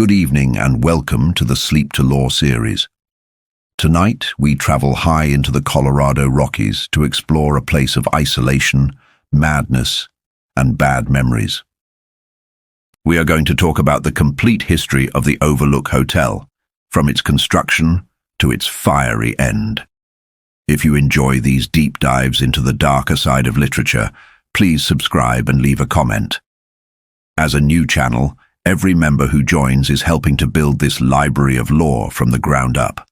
Good evening and welcome to the Sleep to Law series. Tonight, we travel high into the Colorado Rockies to explore a place of isolation, madness, and bad memories. We are going to talk about the complete history of the Overlook Hotel, from its construction to its fiery end. If you enjoy these deep dives into the darker side of literature, please subscribe and leave a comment. As a new channel, every member who joins is helping to build this library of lore from the ground up.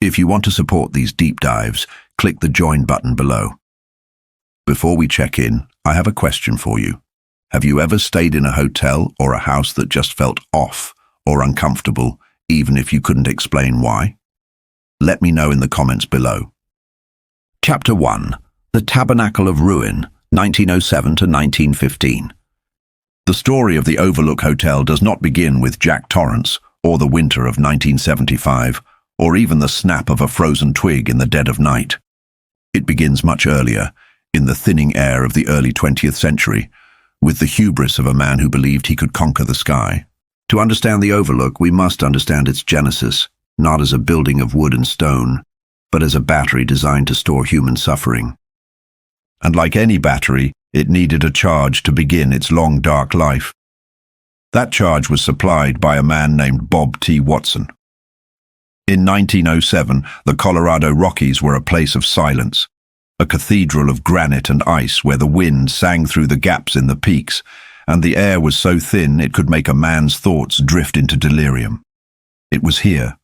If you want to support these deep dives, click the join button below. Before we check in, I have a question for you. Have you ever stayed in a hotel or a house that just felt off or uncomfortable, even if you couldn't explain why? Let me know in the comments below. Chapter 1. The Tabernacle of Ruin, 1907 to 1915. The story of the Overlook Hotel does not begin with Jack Torrance, or the winter of 1975, or even the snap of a frozen twig in the dead of night. It begins much earlier, in the thinning air of the early 20th century, with the hubris of a man who believed he could conquer the sky. To understand the Overlook, we must understand its genesis, not as a building of wood and stone, but as a battery designed to store human suffering. And like any battery, it needed a charge to begin its long, dark life. That charge was supplied by a man named Bob T. Watson. In 1907, the Colorado Rockies were a place of silence, a cathedral of granite and ice where the wind sang through the gaps in the peaks, and the air was so thin it could make a man's thoughts drift into delirium. It was here,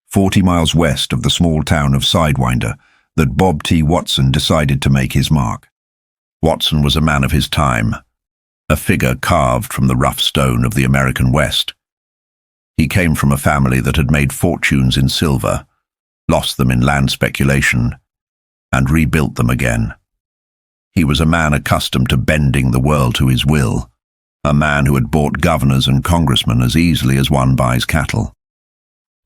40 miles west of the small town of Sidewinder, that Bob T. Watson decided to make his mark. Watson was a man of his time, a figure carved from the rough stone of the American West. He came from a family that had made fortunes in silver, lost them in land speculation, and rebuilt them again. He was a man accustomed to bending the world to his will, a man who had bought governors and congressmen as easily as one buys cattle.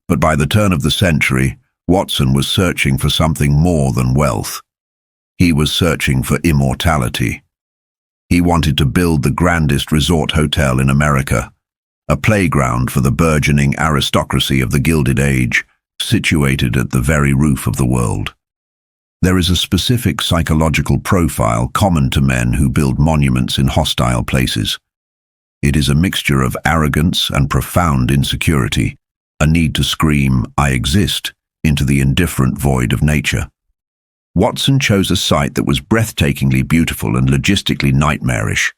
But by the turn of the century, Watson was searching for something more than wealth. He was searching for immortality. He wanted to build the grandest resort hotel in America, a playground for the burgeoning aristocracy of the Gilded Age, situated at the very roof of the world. There is a specific psychological profile common to men who build monuments in hostile places. It is a mixture of arrogance and profound insecurity, a need to scream, "I exist," into the indifferent void of nature. Watson chose a site that was breathtakingly beautiful and logistically nightmarish.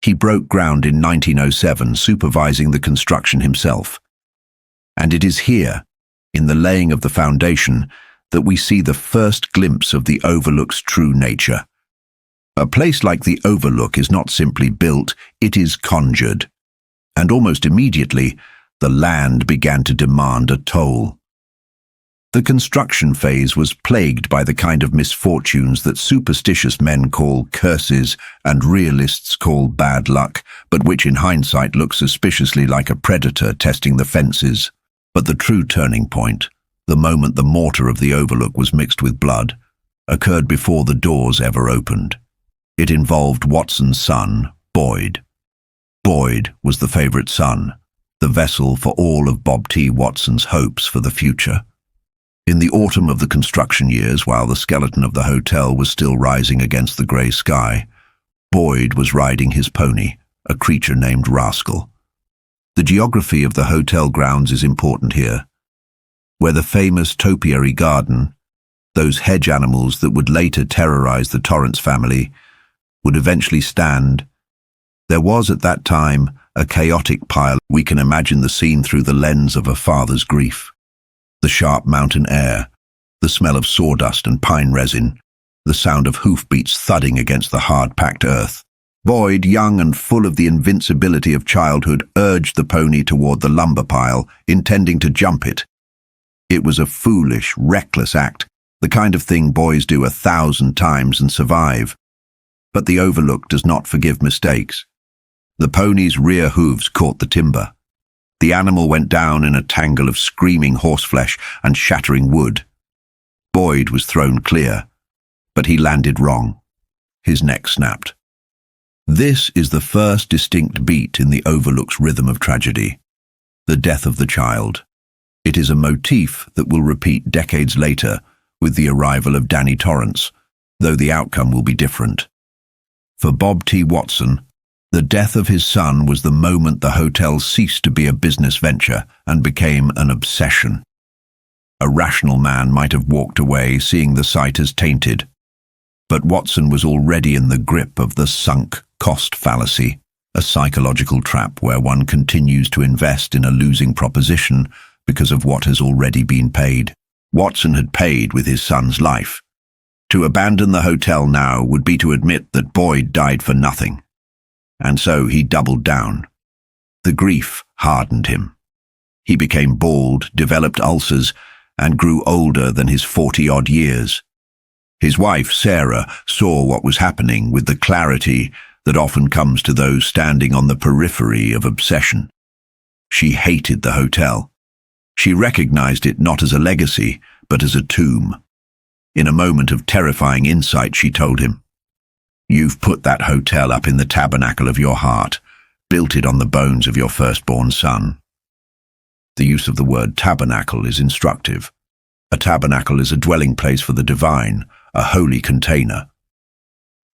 He broke ground in 1907, supervising the construction himself. And it is here, in the laying of the foundation, that we see the first glimpse of the Overlook's true nature. A place like the Overlook is not simply built, it is conjured. And almost immediately, the land began to demand a toll. The construction phase was plagued by the kind of misfortunes that superstitious men call curses and realists call bad luck, but which in hindsight look suspiciously like a predator testing the fences. But the true turning point, the moment the mortar of the Overlook was mixed with blood, occurred before the doors ever opened. It involved Watson's son, Boyd. Boyd was the favorite son, the vessel for all of Bob T. Watson's hopes for the future. In the autumn of the construction years, while the skeleton of the hotel was still rising against the grey sky, Boyd was riding his pony, a creature named Rascal. The geography of the hotel grounds is important here. Where the famous topiary garden, those hedge animals that would later terrorize the Torrance family, would eventually stand, there was at that time a chaotic pile. We can imagine the scene through the lens of a father's grief. The sharp mountain air, the smell of sawdust and pine resin, the sound of hoofbeats thudding against the hard-packed earth. Boyd, young and full of the invincibility of childhood, urged the pony toward the lumber pile, intending to jump it. It was a foolish, reckless act, the kind of thing boys do 1,000 times and survive. But the Overlook does not forgive mistakes. The pony's rear hooves caught the timber. The animal went down in a tangle of screaming horseflesh and shattering wood. Boyd was thrown clear, but he landed wrong. His neck snapped. This is the first distinct beat in the Overlook's rhythm of tragedy. the death of the child. It is a motif that will repeat decades later with the arrival of Danny Torrance, though the outcome will be different. For Bob T. Watson, the death of his son was the moment the hotel ceased to be a business venture and became an obsession. A rational man might have walked away, seeing the site as tainted. But Watson was already in the grip of the sunk cost fallacy, a psychological trap where one continues to invest in a losing proposition because of what has already been paid. Watson had paid with his son's life. To abandon the hotel now would be to admit that Boyd died for nothing. And so he doubled down. The grief hardened him. He became bald, developed ulcers, and grew older than his 40-odd years. His wife, Sarah, saw what was happening with the clarity that often comes to those standing on the periphery of obsession. She hated the hotel. She recognized it not as a legacy, but as a tomb. In a moment of terrifying insight, she told him, "You've put that hotel up in the tabernacle of your heart, built it on the bones of your firstborn son." The use of the word tabernacle is instructive. A tabernacle is a dwelling place for the divine, a holy container.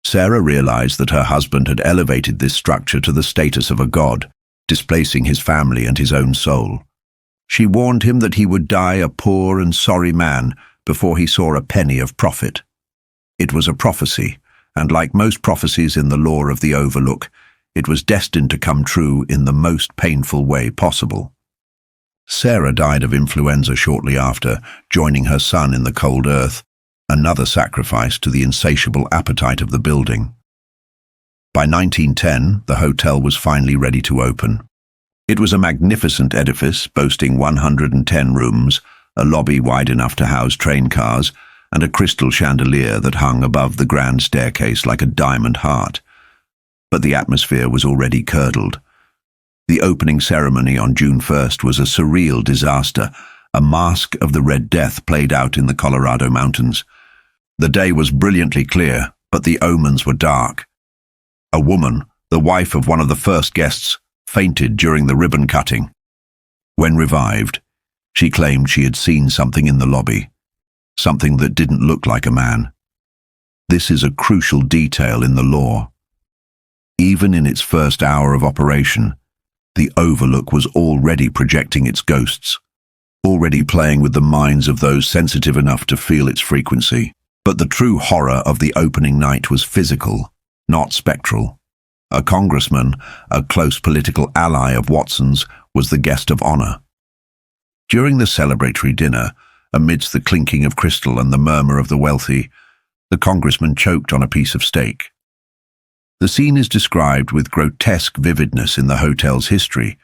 Sarah realized that her husband had elevated this structure to the status of a god, displacing his family and his own soul. She warned him that he would die a poor and sorry man before he saw a penny of profit. It was a prophecy, and like most prophecies in the lore of the Overlook, it was destined to come true in the most painful way possible. Sarah died of influenza shortly after, joining her son in the cold earth, another sacrifice to the insatiable appetite of the building. By 1910, the hotel was finally ready to open. It was a magnificent edifice boasting 110 rooms, a lobby wide enough to house train cars, and a crystal chandelier that hung above the grand staircase like a diamond heart. But the atmosphere was already curdled. The opening ceremony on June 1st was a surreal disaster, a mask of the Red Death played out in the Colorado mountains. The day was brilliantly clear, but the omens were dark. A woman, the wife of one of the first guests, fainted during the ribbon cutting. When revived, she claimed she had seen something in the lobby, something that didn't look like a man. This is a crucial detail in the lore. Even in its first hour of operation, the Overlook was already projecting its ghosts, already playing with the minds of those sensitive enough to feel its frequency. But the true horror of the opening night was physical, not spectral. A congressman, a close political ally of Watson's, was the guest of honor. During the celebratory dinner, amidst the clinking of crystal and the murmur of the wealthy, the congressman choked on a piece of steak. The scene is described with grotesque vividness in the hotel's history.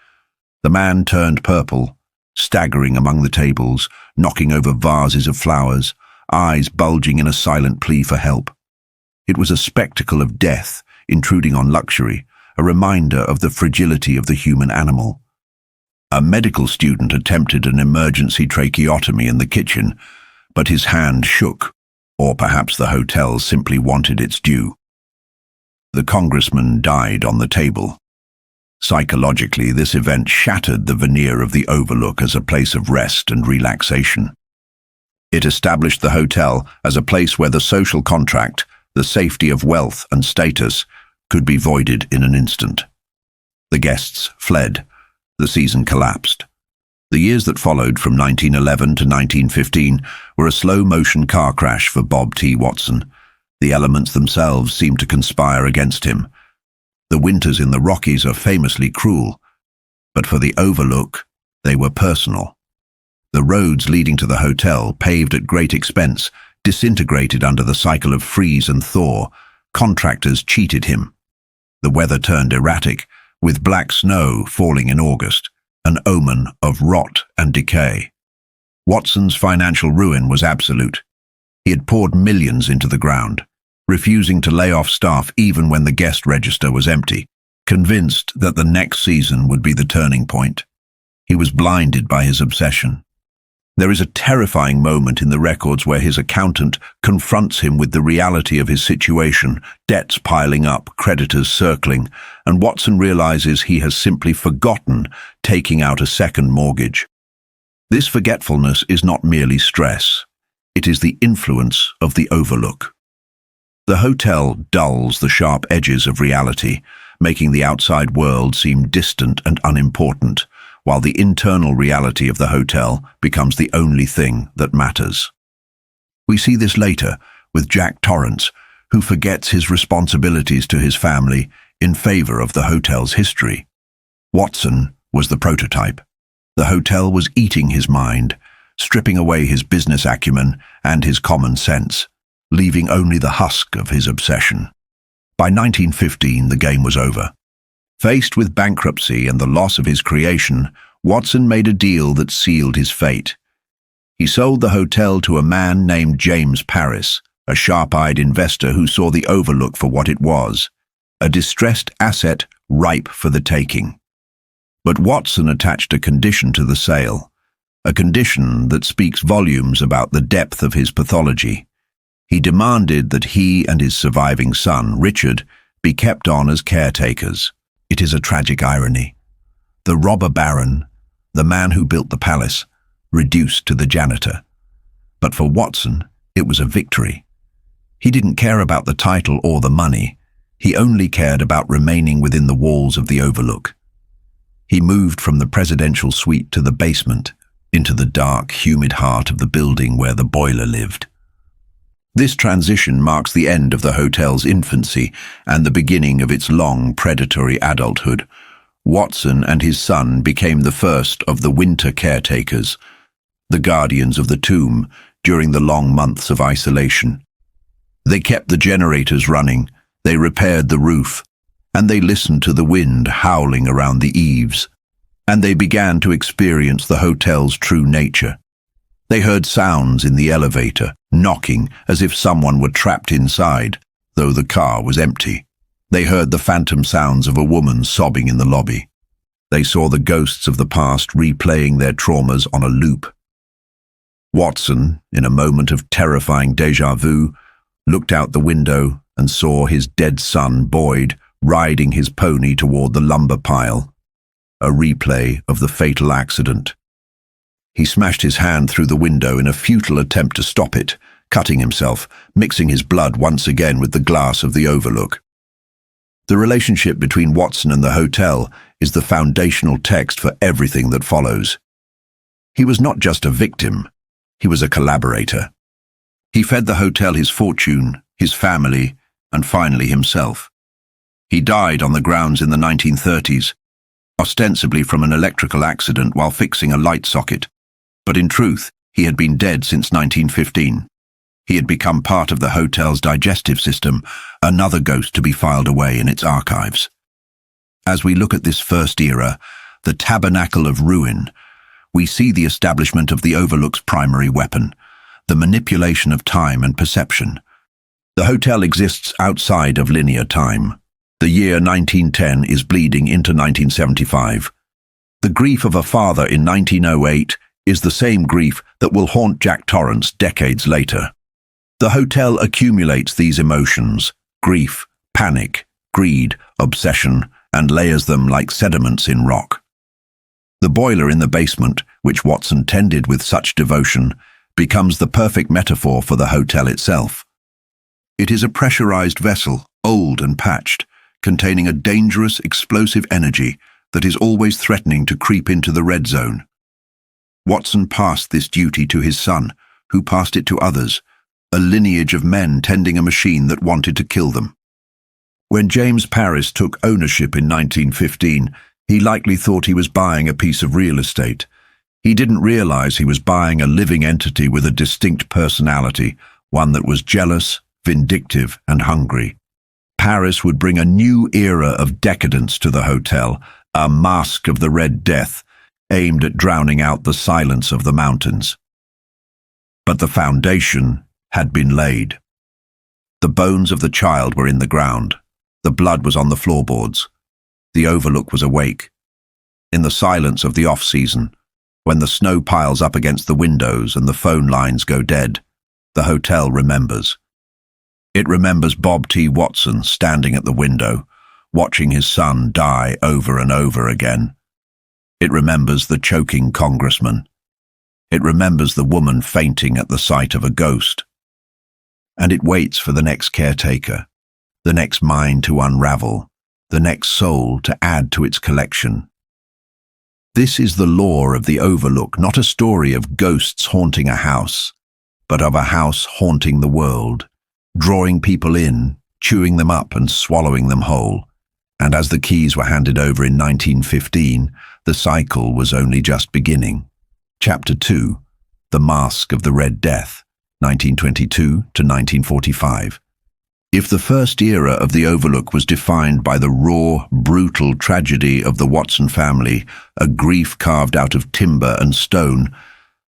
The man turned purple, staggering among the tables, knocking over vases of flowers, eyes bulging in a silent plea for help. It was a spectacle of death intruding on luxury, a reminder of the fragility of the human animal. A medical student attempted an emergency tracheotomy in the kitchen, but his hand shook, or perhaps the hotel simply wanted its due. The congressman died on the table. Psychologically, this event shattered the veneer of the Overlook as a place of rest and relaxation. It established the hotel as a place where the social contract, the safety of wealth and status, could be voided in an instant. The guests fled. The season collapsed. The years that followed from 1911 to 1915 were a slow-motion car crash for Bob T. Watson. The elements themselves seemed to conspire against him. The winters in the Rockies are famously cruel, but for the Overlook, they were personal. The roads leading to the hotel, paved at great expense, disintegrated under the cycle of freeze and thaw. Contractors cheated him. The weather turned erratic, with black snow falling in August, an omen of rot and decay. Watson's financial ruin was absolute. He had poured millions into the ground, refusing to lay off staff even when the guest register was empty, convinced that the next season would be the turning point. He was blinded by his obsession. There is a terrifying moment in the records where his accountant confronts him with the reality of his situation, debts piling up, creditors circling, and Watson realizes he has simply forgotten taking out a second mortgage. This forgetfulness is not merely stress. It is the influence of the Overlook. The hotel dulls the sharp edges of reality, making the outside world seem distant and unimportant, while the internal reality of the hotel becomes the only thing that matters. We see this later with Jack Torrance, who forgets his responsibilities to his family in favor of the hotel's history. Watson was the prototype. The hotel was eating his mind, stripping away his business acumen and his common sense, leaving only the husk of his obsession. By 1915, the game was over. Faced with bankruptcy and the loss of his creation, Watson made a deal that sealed his fate. He sold the hotel to a man named James Paris, a sharp-eyed investor who saw the Overlook for what it was, a distressed asset ripe for the taking. But Watson attached a condition to the sale, a condition that speaks volumes about the depth of his pathology. He demanded that he and his surviving son, Richard, be kept on as caretakers. It is a tragic irony. The robber baron, the man who built the palace, reduced to the janitor. But for Watson, it was a victory. He didn't care about the title or the money. He only cared about remaining within the walls of the Overlook. He moved from the presidential suite to the basement, into the dark, humid heart of the building where the boiler lived. This transition marks the end of the hotel's infancy and the beginning of its long, predatory adulthood. Watson and his son became the first of the winter caretakers, the guardians of the tomb during the long months of isolation. They kept the generators running, they repaired the roof, and they listened to the wind howling around the eaves, and they began to experience the hotel's true nature. They heard sounds in the elevator, knocking as if someone were trapped inside, though the car was empty. They heard the phantom sounds of a woman sobbing in the lobby. They saw the ghosts of the past replaying their traumas on a loop. Watson, in a moment of terrifying déjà vu, looked out the window and saw his dead son, Boyd, riding his pony toward the lumber pile, a replay of the fatal accident. He smashed his hand through the window in a futile attempt to stop it, cutting himself, mixing his blood once again with the glass of the Overlook. The relationship between Watson and the hotel is the foundational text for everything that follows. He was not just a victim, he was a collaborator. He fed the hotel his fortune, his family, and finally himself. He died on the grounds in the 1930s, ostensibly from an electrical accident while fixing a light socket. But in truth, he had been dead since 1915. He had become part of the hotel's digestive system, another ghost to be filed away in its archives. As we look at this first era, the tabernacle of ruin, we see the establishment of the Overlook's primary weapon, the manipulation of time and perception. The hotel exists outside of linear time. The year 1910 is bleeding into 1975. The grief of a father in 1908 is the same grief that will haunt Jack Torrance decades later. The hotel accumulates these emotions, grief, panic, greed, obsession, and layers them like sediments in rock. The boiler in the basement, which Watson tended with such devotion, becomes the perfect metaphor for the hotel itself. It is a pressurized vessel, old and patched, containing a dangerous, explosive energy that is always threatening to creep into the red zone. Watson passed this duty to his son, who passed it to others, a lineage of men tending a machine that wanted to kill them. When James Paris took ownership in 1915, he likely thought he was buying a piece of real estate. He didn't realize he was buying a living entity with a distinct personality, one that was jealous, vindictive, and hungry. Paris would bring a new era of decadence to the hotel, a mask of the Red Death, aimed at drowning out the silence of the mountains. But the foundation had been laid. The bones of the child were in the ground. The blood was on the floorboards. The Overlook was awake. In the silence of the off-season, When the snow piles up against the windows and the phone lines go dead, the hotel remembers. It remembers Bob T. Watson standing at the window, watching his son die over and over again. It remembers the choking congressman. It remembers the woman fainting at the sight of a ghost. And it waits for the next caretaker, the next mind to unravel, the next soul to add to its collection. This is the lore of the Overlook, not a story of ghosts haunting a house, but of a house haunting the world, drawing people in, chewing them up and swallowing them whole. And as the keys were handed over in 1915, the cycle was only just beginning. Chapter 2, The Mask of the Red Death, 1922 to 1945. If the first era of the Overlook was defined by the raw, brutal tragedy of the Watson family, a grief carved out of timber and stone,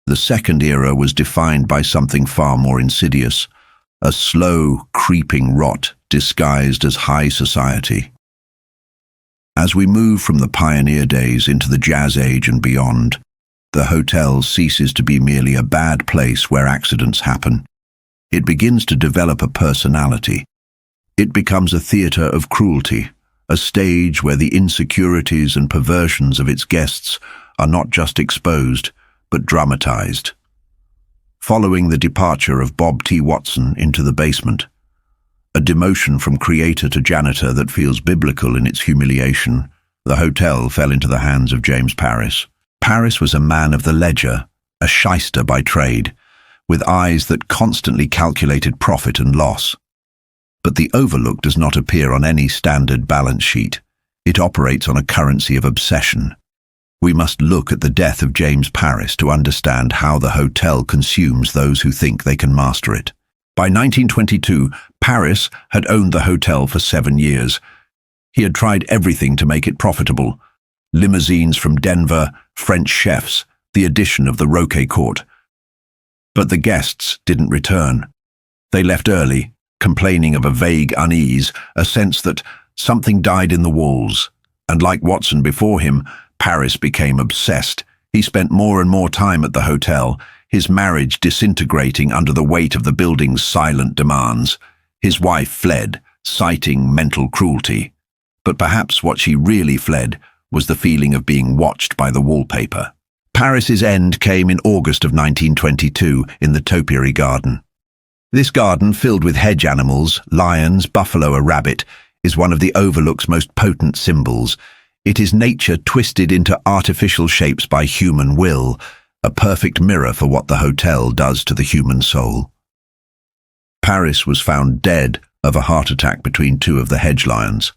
the second era was defined by something far more insidious, a slow, creeping rot disguised as high society. As we move from the pioneer days into the Jazz Age and beyond, the hotel ceases to be merely a bad place where accidents happen. It begins to develop a personality. It becomes a theatre of cruelty, a stage where the insecurities and perversions of its guests are not just exposed, but dramatized. Following the departure of Bob T. Watson into the basement, a demotion from creator to janitor that feels biblical in its humiliation, the hotel fell into the hands of James Paris. Paris was a man of the ledger, a shyster by trade, with eyes that constantly calculated profit and loss. But the Overlook does not appear on any standard balance sheet. It operates on a currency of obsession. We must look at the death of James Paris to understand how the hotel consumes those who think they can master it. By 1922, Paris had owned the hotel for 7 years. He had tried everything to make it profitable. Limousines from Denver, French chefs, the addition of the Roquet Court. But the guests didn't return. They left early, complaining of a vague unease, a sense that something died in the walls. And like Watson before him, Paris became obsessed. He spent more and more time at the hotel, his marriage disintegrating under the weight of the building's silent demands. His wife fled, citing mental cruelty. But perhaps what she really fled was the feeling of being watched by the wallpaper. Paris's end came in August of 1922 in the topiary garden. This garden, filled with hedge animals, lions, buffalo, a rabbit, is one of the Overlook's most potent symbols. It is nature twisted into artificial shapes by human will, a perfect mirror for what the hotel does to the human soul. Paris was found dead of a heart attack between 2 of the hedge lions.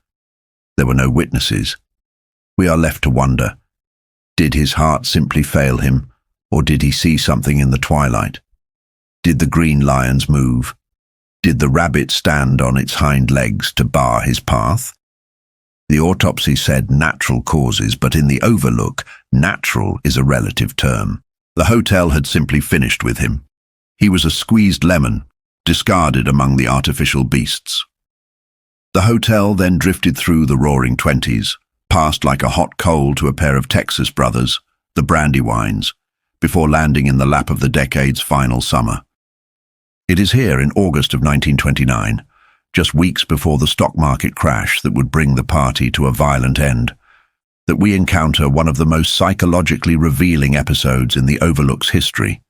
There were no witnesses. We are left to wonder, did his heart simply fail him, or did he see something in the twilight? Did the green lions move? Did the rabbit stand on its hind legs to bar his path? The autopsy said natural causes, but in the Overlook, natural is a relative term. The hotel had simply finished with him. He was a squeezed lemon, discarded among the artificial beasts. The hotel then drifted through the roaring 20s, passed like a hot coal to a pair of Texas brothers, the Brandywines, before landing in the lap of the decade's final summer. It is here in August of 1929, just weeks before the stock market crash that would bring the party to a violent end, that we encounter one of the most psychologically revealing episodes in the Overlook's history,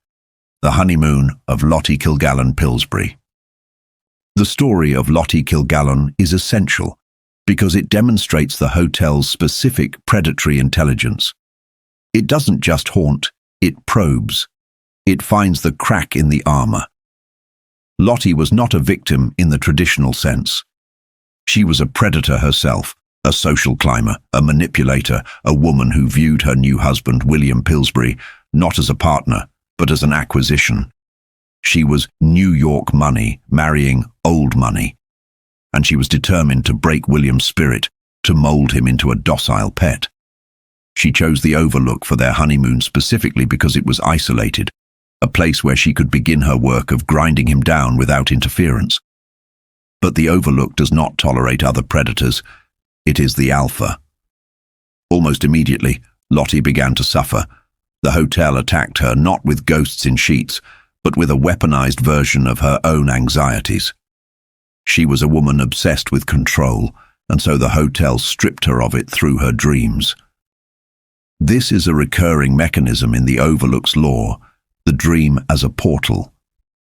the honeymoon of Lottie Kilgallen Pillsbury. The story of Lottie Kilgallen is essential because it demonstrates the hotel's specific predatory intelligence. It doesn't just haunt, it probes. It finds the crack in the armor. Lottie was not a victim in the traditional sense. She was a predator herself, a social climber, a manipulator, a woman who viewed her new husband, William Pillsbury, not as a partner, but as an acquisition. She was New York money, marrying old money. And she was determined to break William's spirit, to mold him into a docile pet. She chose the Overlook for their honeymoon specifically because it was isolated, a place where she could begin her work of grinding him down without interference. But the Overlook does not tolerate other predators. It is the alpha. Almost immediately, Lottie began to suffer. The hotel attacked her not with ghosts in sheets, but with a weaponized version of her own anxieties. She was a woman obsessed with control, and so the hotel stripped her of it through her dreams. This is a recurring mechanism in the Overlook's lore, the dream as a portal.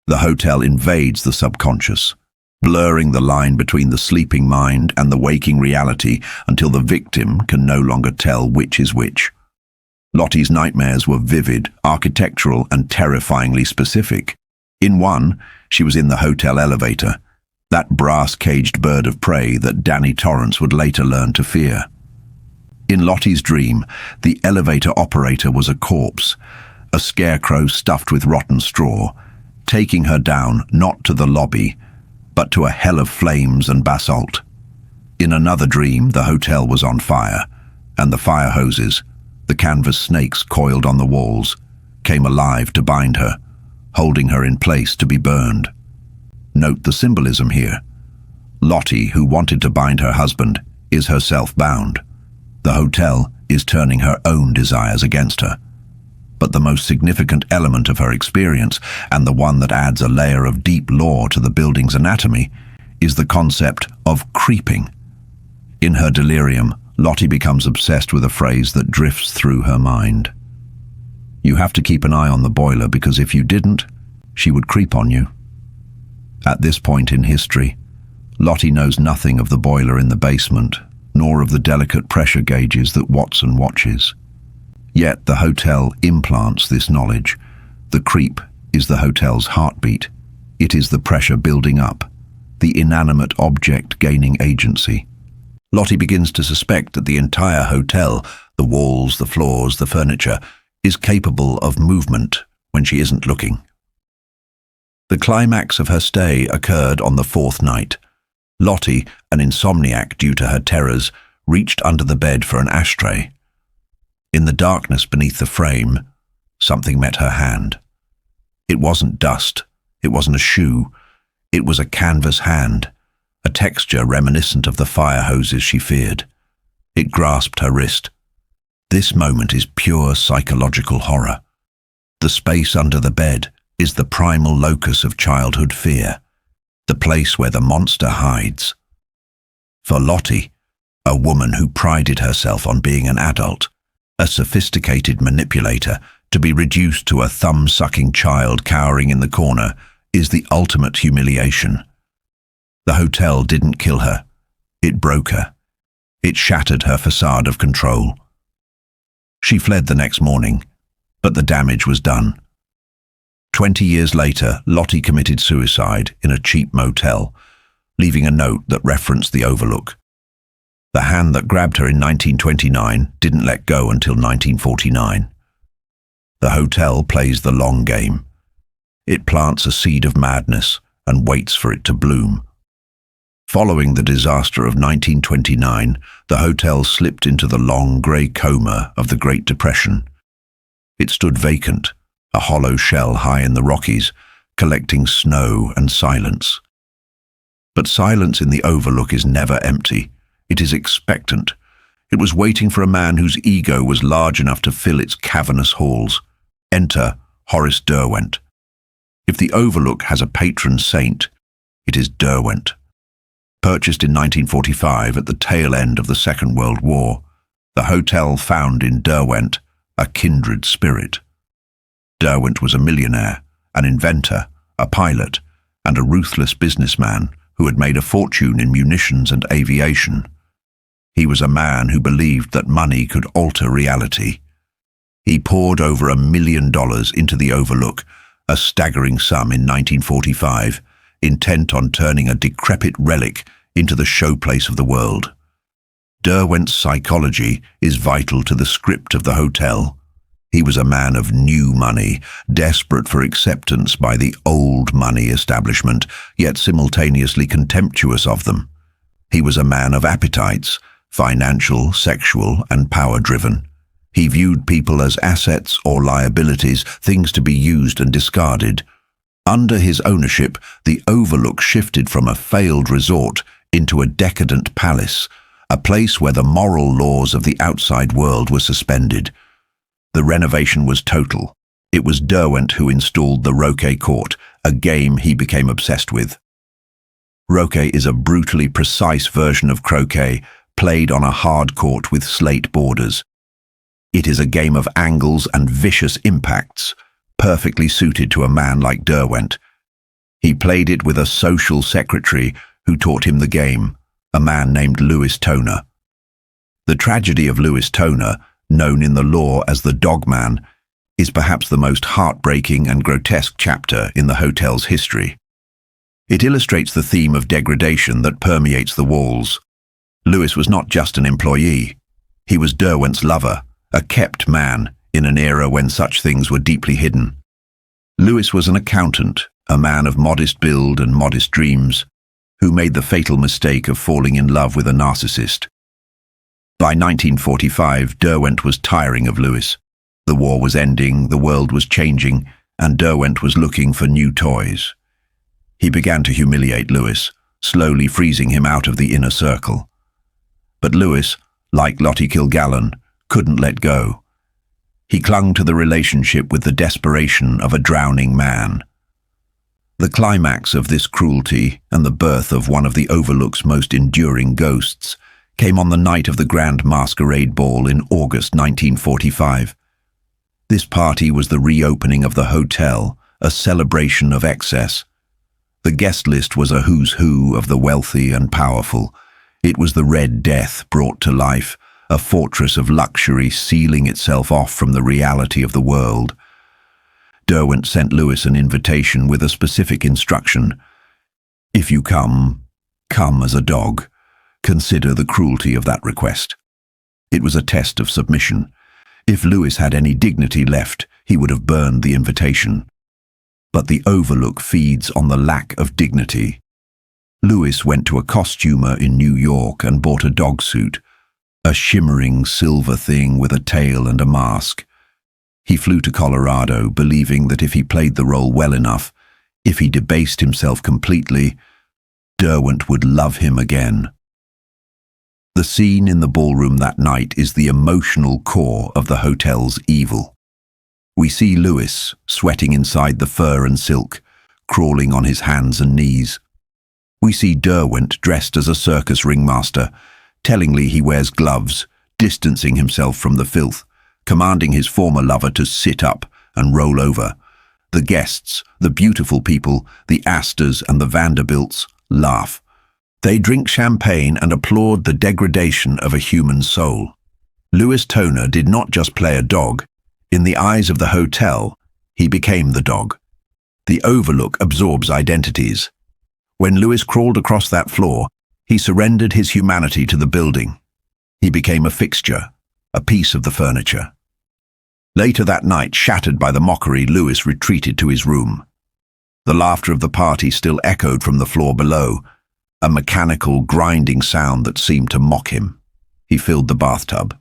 The hotel invades the subconscious, blurring the line between the sleeping mind and the waking reality until the victim can no longer tell which is which. Lottie's nightmares were vivid, architectural, and terrifyingly specific. In one, she was in the hotel elevator, that brass-caged bird of prey that Danny Torrance would later learn to fear. In Lottie's dream, the elevator operator was a corpse, a scarecrow stuffed with rotten straw, taking her down not to the lobby, but to a hell of flames and basalt. In another dream, the hotel was on fire, and the fire hoses, the canvas snakes coiled on the walls, came alive to bind her, holding her in place to be burned. Note the symbolism here. Lottie, who wanted to bind her husband, is herself bound. The hotel is turning her own desires against her. But the most significant element of her experience, and the one that adds a layer of deep lore to the building's anatomy, is the concept of creeping. In her delirium, Lottie becomes obsessed with a phrase that drifts through her mind. You have to keep an eye on the boiler because if you didn't, she would creep on you. At this point in history, Lottie knows nothing of the boiler in the basement, nor of the delicate pressure gauges that Watson watches. Yet the hotel implants this knowledge. The creep is the hotel's heartbeat. It is the pressure building up, the inanimate object gaining agency. Lottie begins to suspect that the entire hotel, the walls, the floors, the furniture, is capable of movement when she isn't looking. The climax of her stay occurred on the fourth night. Lottie, an insomniac due to her terrors, reached under the bed for an ashtray. In the darkness beneath the frame, something met her hand. It wasn't dust, it wasn't a shoe, it was a canvas hand, a texture reminiscent of the fire hoses she feared. It grasped her wrist. This moment is pure psychological horror. The space under the bed is the primal locus of childhood fear, the place where the monster hides. For Lottie, a woman who prided herself on being an adult, a sophisticated manipulator, to be reduced to a thumb-sucking child cowering in the corner is the ultimate humiliation. The hotel didn't kill her. It broke her. It shattered her facade of control. She fled the next morning, but the damage was done. 20 years later, Lottie committed suicide in a cheap motel, leaving a note that referenced the Overlook. The hand that grabbed her in 1929 didn't let go until 1949. The hotel plays the long game. It plants a seed of madness and waits for it to bloom. Following the disaster of 1929, the hotel slipped into the long grey coma of the Great Depression. It stood vacant, a hollow shell high in the Rockies, collecting snow and silence. But silence in the Overlook is never empty. It is expectant. It was waiting for a man whose ego was large enough to fill its cavernous halls. Enter Horace Derwent. If the Overlook has a patron saint, it is Derwent. Purchased in 1945 at the tail end of the Second World War, the hotel found in Derwent a kindred spirit. Derwent was a millionaire, an inventor, a pilot, and a ruthless businessman who had made a fortune in munitions and aviation. He was a man who believed that money could alter reality. He poured over $1 million into the Overlook, a staggering sum in 1945, intent on turning a decrepit relic into the showplace of the world. Derwent's psychology is vital to the script of the hotel. He was a man of new money, desperate for acceptance by the old money establishment, yet simultaneously contemptuous of them. He was a man of appetites, financial, sexual, and power-driven. He viewed people as assets or liabilities, things to be used and discarded. Under his ownership, the Overlook shifted from a failed resort into a decadent palace, a place where the moral laws of the outside world were suspended. The renovation was total. It was Derwent who installed the Roquet court, a game he became obsessed with. Roquet is a brutally precise version of croquet, played on a hard court with slate borders. It is a game of angles and vicious impacts, perfectly suited to a man like Derwent. He played it with a social secretary who taught him the game, a man named Lewis Toner. The tragedy of Lewis Toner, known in the law as the Dogman, is perhaps the most heartbreaking and grotesque chapter in the hotel's history. It illustrates the theme of degradation that permeates the walls. Lewis was not just an employee. He was Derwent's lover, a kept man in an era when such things were deeply hidden. Lewis was an accountant, a man of modest build and modest dreams, who made the fatal mistake of falling in love with a narcissist. By 1945, Derwent was tiring of Lewis. The war was ending, the world was changing, and Derwent was looking for new toys. He began to humiliate Lewis, slowly freezing him out of the inner circle. But Lewis, like Lottie Kilgallen, couldn't let go. He clung to the relationship with the desperation of a drowning man. The climax of this cruelty and the birth of one of the Overlook's most enduring ghosts came on the night of the Grand Masquerade Ball in August 1945. This party was the reopening of the hotel, a celebration of excess. The guest list was a who's who of the wealthy and powerful. It was the Red Death brought to life, a fortress of luxury sealing itself off from the reality of the world. Derwent sent Lewis an invitation with a specific instruction. If you come as a dog. Consider the cruelty of that request. It was a test of submission. If Lewis had any dignity left, he would have burned the invitation. But the Overlook feeds on the lack of dignity. Lewis went to a costumer in New York and bought a dog suit, a shimmering silver thing with a tail and a mask. He flew to Colorado, believing that if he played the role well enough, if he debased himself completely, Derwent would love him again. The scene in the ballroom that night is the emotional core of the hotel's evil. We see Lewis, sweating inside the fur and silk, crawling on his hands and knees. We see Derwent dressed as a circus ringmaster. Tellingly, he wears gloves, distancing himself from the filth, commanding his former lover to sit up and roll over. The guests, the beautiful people, the Astors and the Vanderbilts, laugh. They drink champagne and applaud the degradation of a human soul. Lewis Toner did not just play a dog. In the eyes of the hotel, he became the dog. The Overlook absorbs identities. When Lewis crawled across that floor, he surrendered his humanity to the building. He became a fixture, a piece of the furniture. Later that night, shattered by the mockery, Lewis retreated to his room. The laughter of the party still echoed from the floor below, a mechanical, grinding sound that seemed to mock him. He filled the bathtub.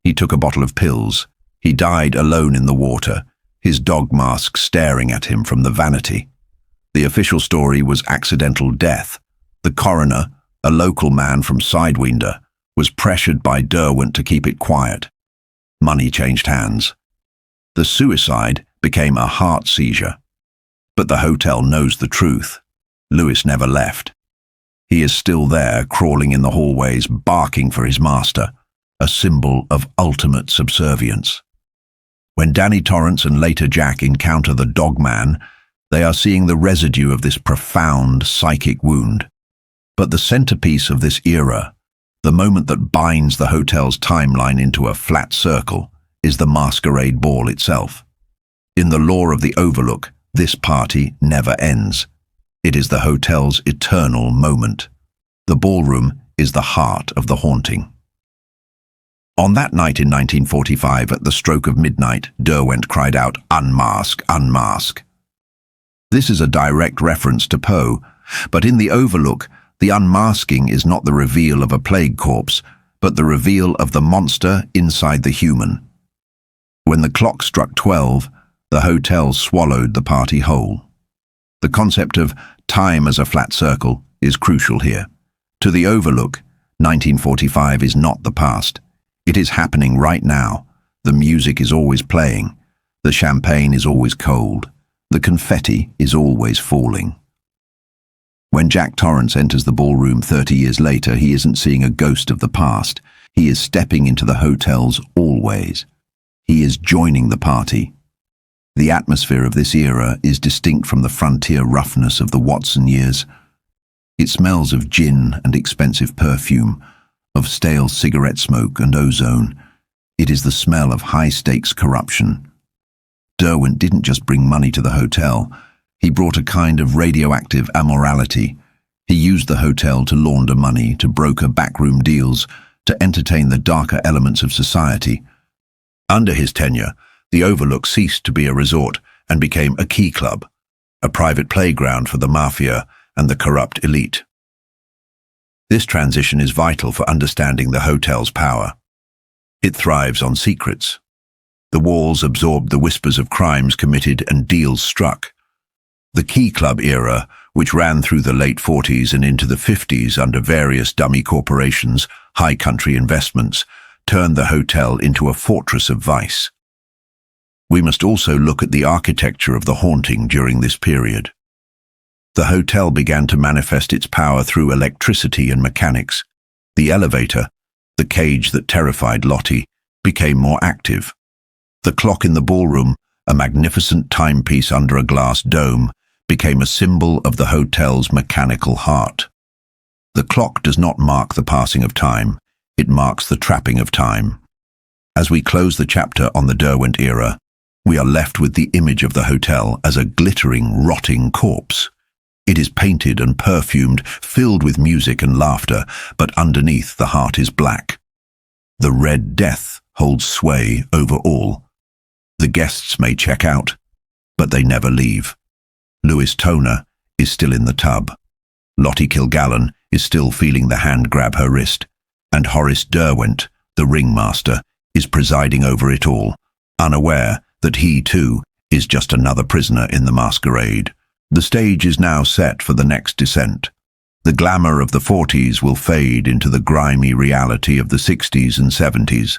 He took a bottle of pills. He died alone in the water, his dog mask staring at him from the vanity. The official story was accidental death. The coroner, a local man from Sidewinder, was pressured by Derwent to keep it quiet. Money changed hands. The suicide became a heart seizure. But the hotel knows the truth. Lewis never left. He is still there, crawling in the hallways, barking for his master, a symbol of ultimate subservience. When Danny Torrance and later Jack encounter the Dogman, they are seeing the residue of this profound psychic wound. But the centerpiece of this era, the moment that binds the hotel's timeline into a flat circle, is the masquerade ball itself. In the lore of the Overlook, this party never ends. It is the hotel's eternal moment. The ballroom is the heart of the haunting. On that night in 1945, at the stroke of midnight, Derwent cried out, "Unmask, unmask." This is a direct reference to Poe, but in the Overlook, the unmasking is not the reveal of a plague corpse, but the reveal of the monster inside the human. When the clock struck 12, the hotel swallowed the party whole. The concept of time as a flat circle is crucial here. To the Overlook, 1945 is not the past. It is happening right now. The music is always playing. The champagne is always cold. The confetti is always falling. When Jack Torrance enters the ballroom 30 years later, he isn't seeing a ghost of the past. He is stepping into the hotel's always. He is joining the party. The atmosphere of this era is distinct from the frontier roughness of the Watson years. It smells of gin and expensive perfume, of stale cigarette smoke and ozone. It is the smell of high-stakes corruption. Derwent didn't just bring money to the hotel. He brought a kind of radioactive amorality. He used the hotel to launder money, to broker backroom deals, to entertain the darker elements of society. Under his tenure, the Overlook ceased to be a resort and became a key club, a private playground for the mafia and the corrupt elite. This transition is vital for understanding the hotel's power. It thrives on secrets. The walls absorbed the whispers of crimes committed and deals struck. The Key Club era, which ran through the late 40s and into the 50s under various dummy corporations, high country investments, turned the hotel into a fortress of vice. We must also look at the architecture of the haunting during this period. The hotel began to manifest its power through electricity and mechanics. The elevator, the cage that terrified Lottie, became more active. The clock in the ballroom, a magnificent timepiece under a glass dome, became a symbol of the hotel's mechanical heart. The clock does not mark the passing of time, it marks the trapping of time. As we close the chapter on the Derwent era, we are left with the image of the hotel as a glittering, rotting corpse. It is painted and perfumed, filled with music and laughter, but underneath the heart is black. The Red Death holds sway over all. The guests may check out, but they never leave. Lewis Toner is still in the tub. Lottie Kilgallen is still feeling the hand grab her wrist, and Horace Derwent, the ringmaster, is presiding over it all, unaware that he, too, is just another prisoner in the masquerade. The stage is now set for the next descent. The glamour of the 40s will fade into the grimy reality of the 60s and 70s.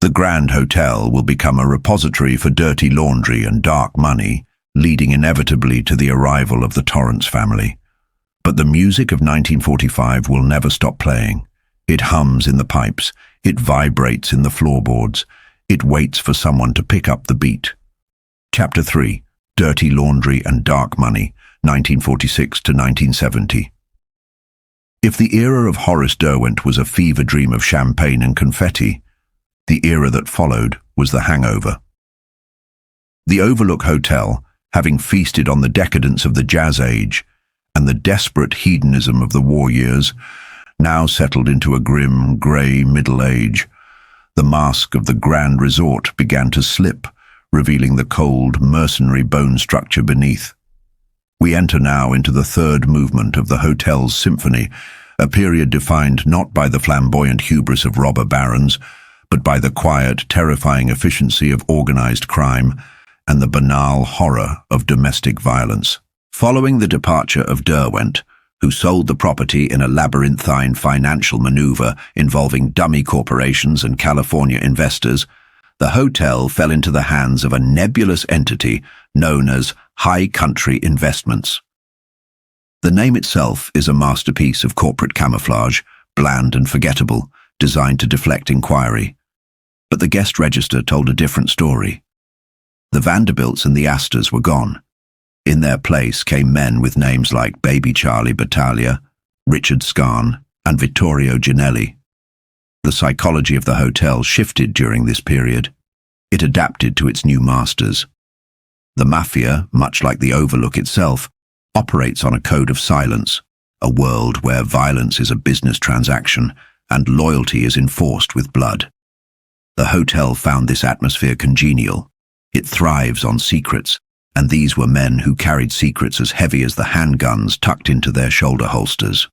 The Grand Hotel will become a repository for dirty laundry and dark money, leading inevitably to the arrival of the Torrance family. But the music of 1945 will never stop playing. It hums in the pipes, it vibrates in the floorboards, it waits for someone to pick up the beat. Chapter 3, Dirty Laundry and Dark Money, 1946 to 1970. If the era of Horace Derwent was a fever dream of champagne and confetti, the era that followed was the hangover. The Overlook Hotel, having feasted on the decadence of the Jazz Age and the desperate hedonism of the war years, now settled into a grim, grey middle age. The mask of the grand resort began to slip, revealing the cold, mercenary bone structure beneath. We enter now into the third movement of the hotel's symphony, a period defined not by the flamboyant hubris of robber barons, but by the quiet, terrifying efficiency of organized crime and the banal horror of domestic violence. Following the departure of Derwent, who sold the property in a labyrinthine financial maneuver involving dummy corporations and California investors, the hotel fell into the hands of a nebulous entity known as High Country Investments. The name itself is a masterpiece of corporate camouflage, bland and forgettable, designed to deflect inquiry. But the guest register told a different story. The Vanderbilts and the Astors were gone. In their place came men with names like Baby Charlie Battaglia, Richard Scarn, and Vittorio Ginelli. The psychology of the hotel shifted during this period. It adapted to its new masters. The mafia, much like the Overlook itself, operates on a code of silence, a world where violence is a business transaction and loyalty is enforced with blood. The hotel found this atmosphere congenial. It thrives on secrets, and these were men who carried secrets as heavy as the handguns tucked into their shoulder holsters.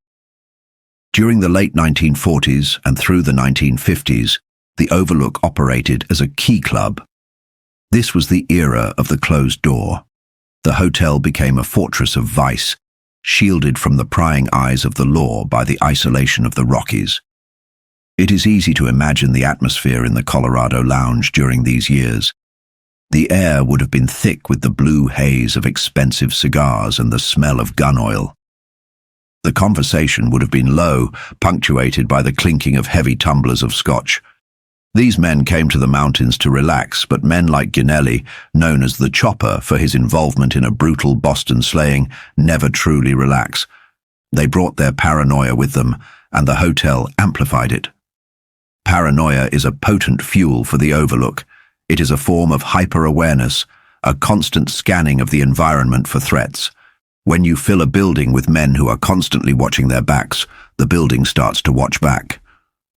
During the late 1940s and through the 1950s, the Overlook operated as a key club. This was the era of the closed door. The hotel became a fortress of vice, shielded from the prying eyes of the law by the isolation of the Rockies. It is easy to imagine the atmosphere in the Colorado lounge during these years. The air would have been thick with the blue haze of expensive cigars and the smell of gun oil. The conversation would have been low, punctuated by the clinking of heavy tumblers of scotch. These men came to the mountains to relax, but men like Ginelli, known as the Chopper for his involvement in a brutal Boston slaying, never truly relax. They brought their paranoia with them, and the hotel amplified it. Paranoia is a potent fuel for the Overlook. It is a form of hyper-awareness, a constant scanning of the environment for threats. When you fill a building with men who are constantly watching their backs, the building starts to watch back.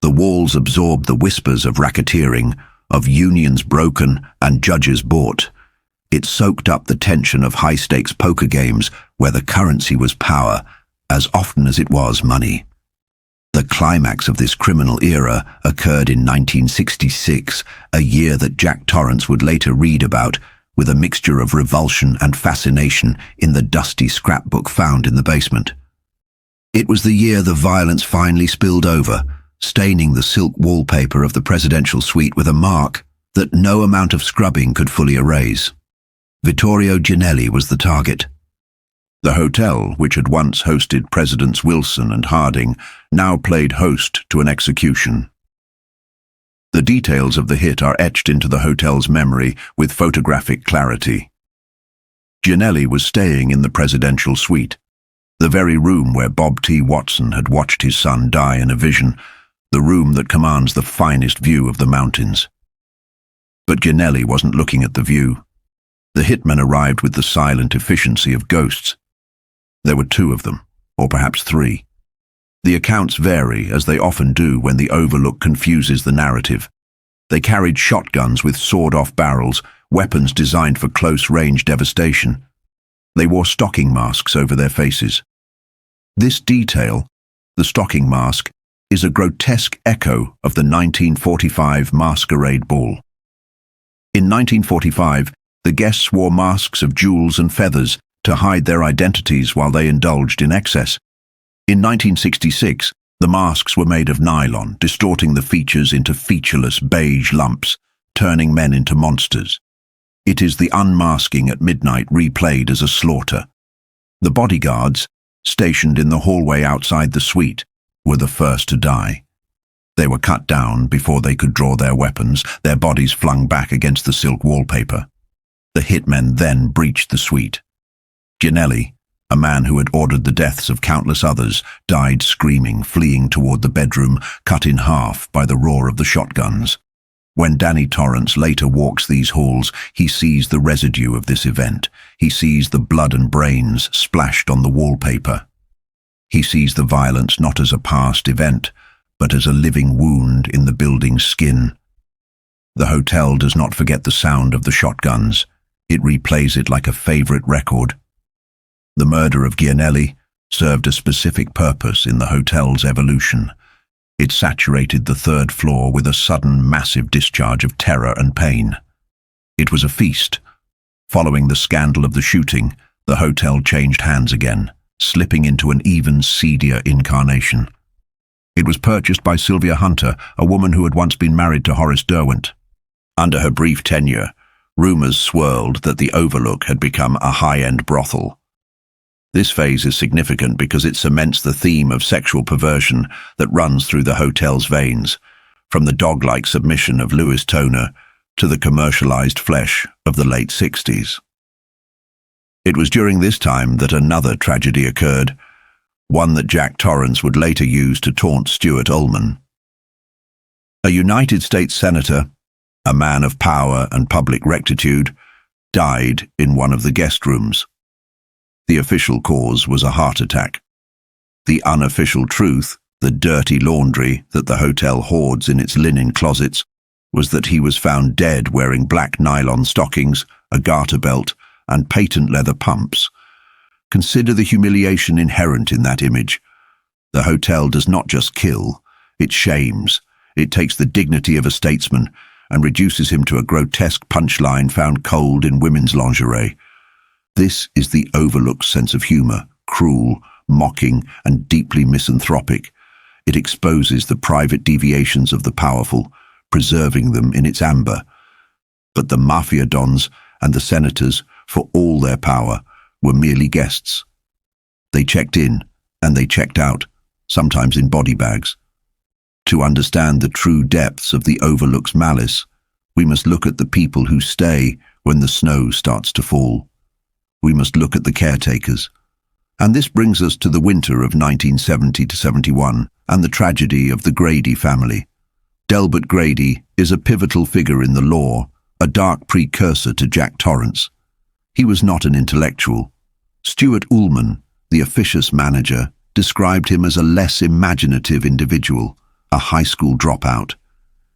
The walls absorb the whispers of racketeering, of unions broken and judges bought. It soaked up the tension of high-stakes poker games where the currency was power, as often as it was money. The climax of this criminal era occurred in 1966, a year that Jack Torrance would later read about, with a mixture of revulsion and fascination in the dusty scrapbook found in the basement. It was the year the violence finally spilled over, staining the silk wallpaper of the presidential suite with a mark that no amount of scrubbing could fully erase. Vittorio Ginelli was the target. The hotel, which had once hosted Presidents Wilson and Harding, now played host to an execution. The details of the hit are etched into the hotel's memory with photographic clarity. Ginelli was staying in the presidential suite, the very room where Bob T. Watson had watched his son die in a vision, the room that commands the finest view of the mountains. But Ginelli wasn't looking at the view. The hitmen arrived with the silent efficiency of ghosts. There were 2 of them, or perhaps 3. The accounts vary, as they often do when the Overlook confuses the narrative. They carried shotguns with sawed-off barrels, weapons designed for close-range devastation. They wore stocking masks over their faces. This detail, the stocking mask, is a grotesque echo of the 1945 masquerade ball. In 1945, the guests wore masks of jewels and feathers to hide their identities while they indulged in excess. In 1966, the masks were made of nylon, distorting the features into featureless beige lumps, turning men into monsters. It is the unmasking at midnight replayed as a slaughter. The bodyguards, stationed in the hallway outside the suite, were the first to die. They were cut down before they could draw their weapons, their bodies flung back against the silk wallpaper. The hitmen then breached the suite. Ginelli, a man who had ordered the deaths of countless others, died screaming, fleeing toward the bedroom, cut in half by the roar of the shotguns. When Danny Torrance later walks these halls, he sees the residue of this event. He sees the blood and brains splashed on the wallpaper. He sees the violence not as a past event, but as a living wound in the building's skin. The hotel does not forget the sound of the shotguns. It replays it like a favorite record. The murder of Ginelli served a specific purpose in the hotel's evolution. It saturated the 3rd floor with a sudden, massive discharge of terror and pain. It was a feast. Following the scandal of the shooting, the hotel changed hands again, slipping into an even seedier incarnation. It was purchased by Sylvia Hunter, a woman who had once been married to Horace Derwent. Under her brief tenure, rumors swirled that the Overlook had become a high-end brothel. This phase is significant because it cements the theme of sexual perversion that runs through the hotel's veins, from the dog-like submission of Louis Toner to the commercialized flesh of the late 60s. It was during this time that another tragedy occurred, one that Jack Torrance would later use to taunt Stuart Ullman. A United States Senator, a man of power and public rectitude, died in one of the guest rooms. The official cause was a heart attack. The unofficial truth, the dirty laundry that the hotel hoards in its linen closets, was that he was found dead wearing black nylon stockings, a garter belt, and patent leather pumps. Consider the humiliation inherent in that image. The hotel does not just kill, it shames. It takes the dignity of a statesman and reduces him to a grotesque punchline found cold in women's lingerie. This is the Overlook's sense of humor, cruel, mocking, and deeply misanthropic. It exposes the private deviations of the powerful, preserving them in its amber. But the mafia dons and the senators, for all their power, were merely guests. They checked in and they checked out, sometimes in body bags. To understand the true depths of the Overlook's malice, we must look at the people who stay when the snow starts to fall. We must look at the caretakers. And this brings us to the winter of 1970 to 71 and the tragedy of the Grady family. Delbert Grady is a pivotal figure in the law, a dark precursor to Jack Torrance. He was not an intellectual. Stuart Ullman, the officious manager, described him as a less imaginative individual, a high school dropout.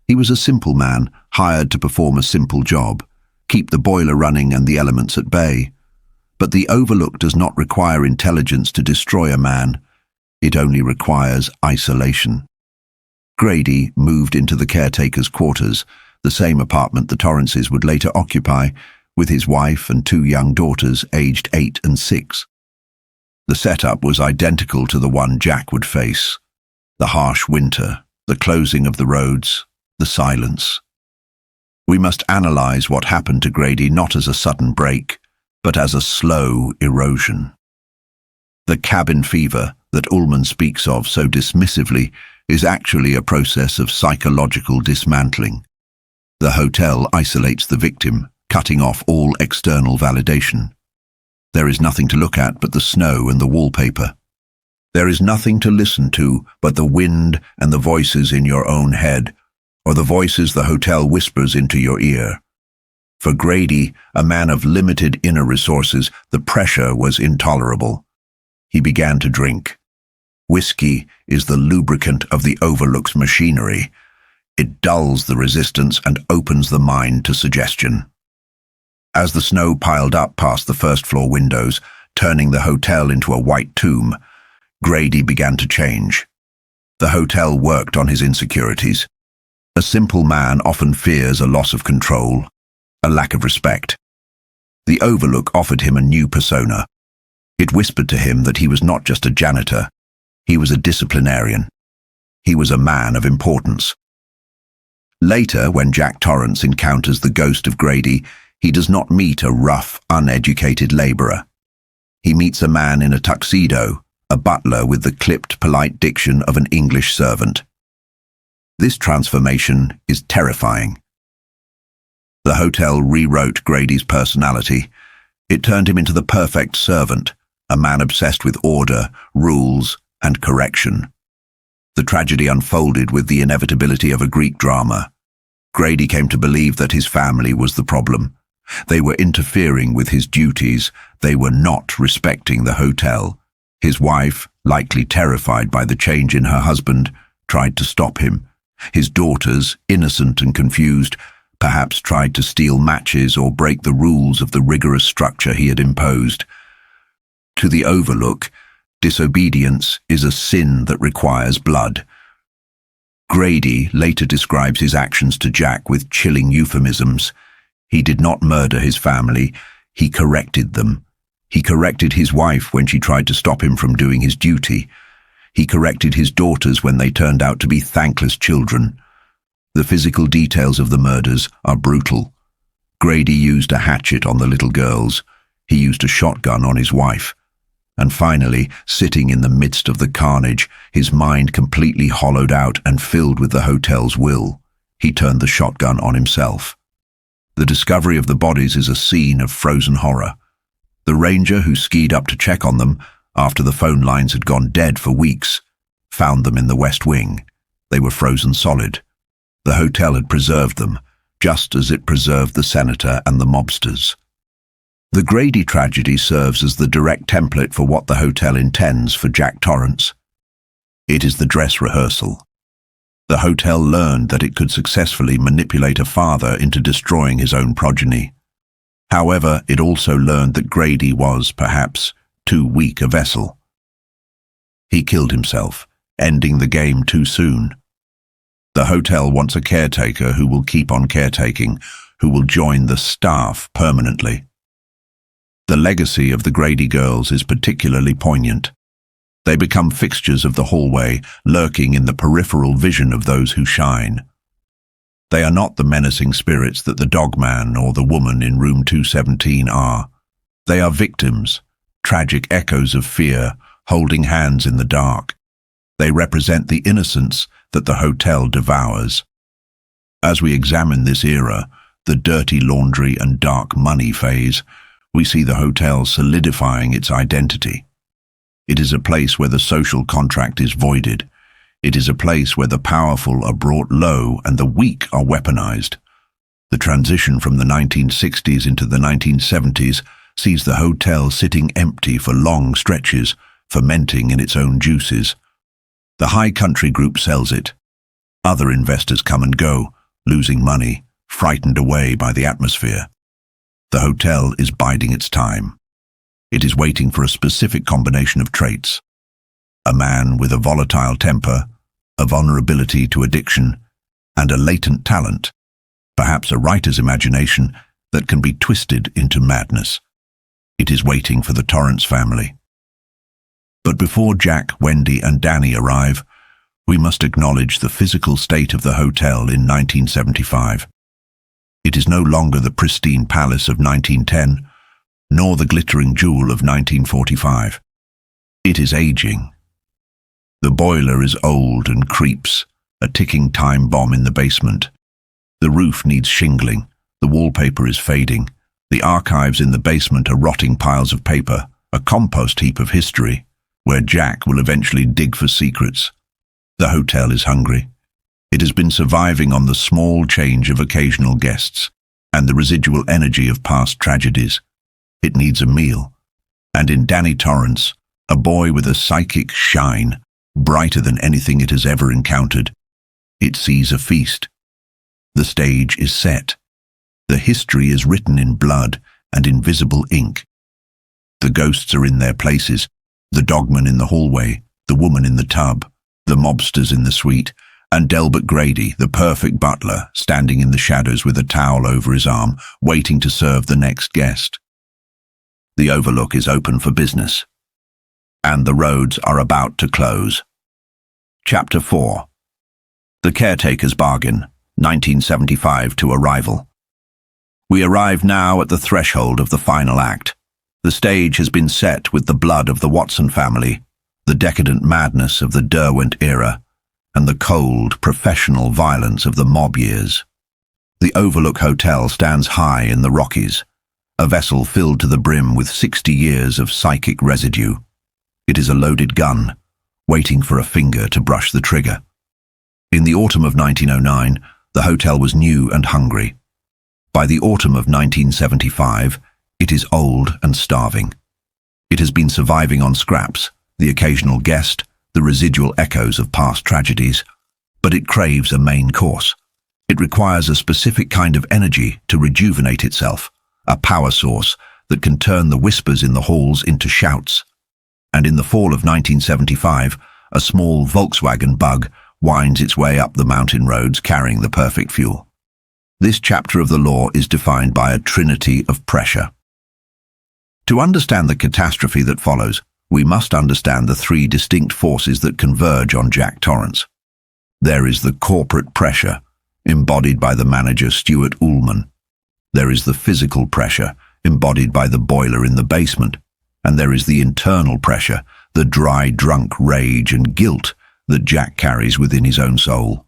He was a simple man, hired to perform a simple job, keep the boiler running and the elements at bay. But the Overlook does not require intelligence to destroy a man. It only requires isolation. Grady moved into the caretaker's quarters, the same apartment the Torrances would later occupy, with his wife and two young daughters aged 8 and 6. The setup was identical to the one Jack would face. The harsh winter, the closing of the roads, the silence. We must analyze what happened to Grady not as a sudden break, but as a slow erosion. The cabin fever that Ullman speaks of so dismissively is actually a process of psychological dismantling. The hotel isolates the victim, cutting off all external validation. There is nothing to look at but the snow and the wallpaper. There is nothing to listen to but the wind and the voices in your own head, or the voices the hotel whispers into your ear. For Grady, a man of limited inner resources, the pressure was intolerable. He began to drink. Whiskey is the lubricant of the Overlook's machinery. It dulls the resistance and opens the mind to suggestion. As the snow piled up past the first-floor windows, turning the hotel into a white tomb, Grady began to change. The hotel worked on his insecurities. A simple man often fears a loss of control, a lack of respect. The Overlook offered him a new persona. It whispered to him that he was not just a janitor, he was a disciplinarian. He was a man of importance. Later, when Jack Torrance encounters the ghost of Grady, he does not meet a rough, uneducated laborer. He meets a man in a tuxedo, a butler with the clipped, polite diction of an English servant. This transformation is terrifying. The hotel rewrote Grady's personality. It turned him into the perfect servant, a man obsessed with order, rules, and correction. The tragedy unfolded with the inevitability of a Greek drama. Grady came to believe that his family was the problem. They were interfering with his duties. They were not respecting the hotel. His wife, likely terrified by the change in her husband, tried to stop him. His daughters, innocent and confused, perhaps tried to steal matches or break the rules of the rigorous structure he had imposed. To the Overlook, disobedience is a sin that requires blood. Grady later describes his actions to Jack with chilling euphemisms. He did not murder his family, he corrected them. He corrected his wife when she tried to stop him from doing his duty. He corrected his daughters when they turned out to be thankless children. The physical details of the murders are brutal. Grady used a hatchet on the little girls. He used a shotgun on his wife. And finally, sitting in the midst of the carnage, his mind completely hollowed out and filled with the hotel's will, he turned the shotgun on himself. The discovery of the bodies is a scene of frozen horror. The ranger who skied up to check on them, after the phone lines had gone dead for weeks, found them in the West Wing. They were frozen solid. The hotel had preserved them, just as it preserved the senator and the mobsters. The Grady tragedy serves as the direct template for what the hotel intends for Jack Torrance. It is the dress rehearsal. The hotel learned that it could successfully manipulate a father into destroying his own progeny. However, it also learned that Grady was, perhaps, too weak a vessel. He killed himself, ending the game too soon. The hotel wants a caretaker who will keep on caretaking, who will join the staff permanently. The legacy of the Grady girls is particularly poignant. They become fixtures of the hallway, lurking in the peripheral vision of those who shine. They are not the menacing spirits that the dogman or the woman in room 217 are. They are victims, tragic echoes of fear, holding hands in the dark. They represent the innocence that the hotel devours. As we examine this era, the dirty laundry and dark money phase, we see the hotel solidifying its identity. It is a place where the social contract is voided. It is a place where the powerful are brought low and the weak are weaponized. The transition from the 1960s into the 1970s sees the hotel sitting empty for long stretches, fermenting in its own juices. The High Country Group sells it. Other investors come and go, losing money, frightened away by the atmosphere. The hotel is biding its time. It is waiting for a specific combination of traits. A man with a volatile temper, a vulnerability to addiction, and a latent talent, perhaps a writer's imagination that can be twisted into madness. It is waiting for the Torrance family. But before Jack, Wendy, and Danny arrive, we must acknowledge the physical state of the hotel in 1975. It is no longer the pristine palace of 1910, nor the glittering jewel of 1945. It is aging. The boiler is old and creeps, a ticking time bomb in the basement. The roof needs shingling, the wallpaper is fading, the archives in the basement are rotting piles of paper, a compost heap of history, where Jack will eventually dig for secrets. The hotel is hungry. It has been surviving on the small change of occasional guests and the residual energy of past tragedies. It needs a meal. And in Danny Torrance, a boy with a psychic shine, brighter than anything it has ever encountered, it sees a feast. The stage is set. The history is written in blood and invisible ink. The ghosts are in their places, the dogman in the hallway, the woman in the tub, the mobsters in the suite, and Delbert Grady, the perfect butler, standing in the shadows with a towel over his arm, waiting to serve the next guest. The Overlook is open for business, and the roads are about to close. Chapter 4. The Caretaker's Bargain, 1975 to Arrival. We arrive now at the threshold of the final act. The stage has been set with the blood of the Watson family, the decadent madness of the Derwent era, and the cold, professional violence of the mob years. The Overlook Hotel stands high in the Rockies, a vessel filled to the brim with 60 years of psychic residue. It is a loaded gun, waiting for a finger to brush the trigger. In the autumn of 1909, the hotel was new and hungry. By the autumn of 1975, it is old and starving. It has been surviving on scraps, the occasional guest, the residual echoes of past tragedies, but it craves a main course. It requires a specific kind of energy to rejuvenate itself, a power source that can turn the whispers in the halls into shouts. And in the fall of 1975, a small Volkswagen Bug winds its way up the mountain roads carrying the perfect fuel. This chapter of the law is defined by a trinity of pressure. To understand the catastrophe that follows, we must understand the three distinct forces that converge on Jack Torrance. There is the corporate pressure, embodied by the manager Stuart Ullman. There is the physical pressure, embodied by the boiler in the basement. And there is the internal pressure, the dry, drunk rage and guilt that Jack carries within his own soul.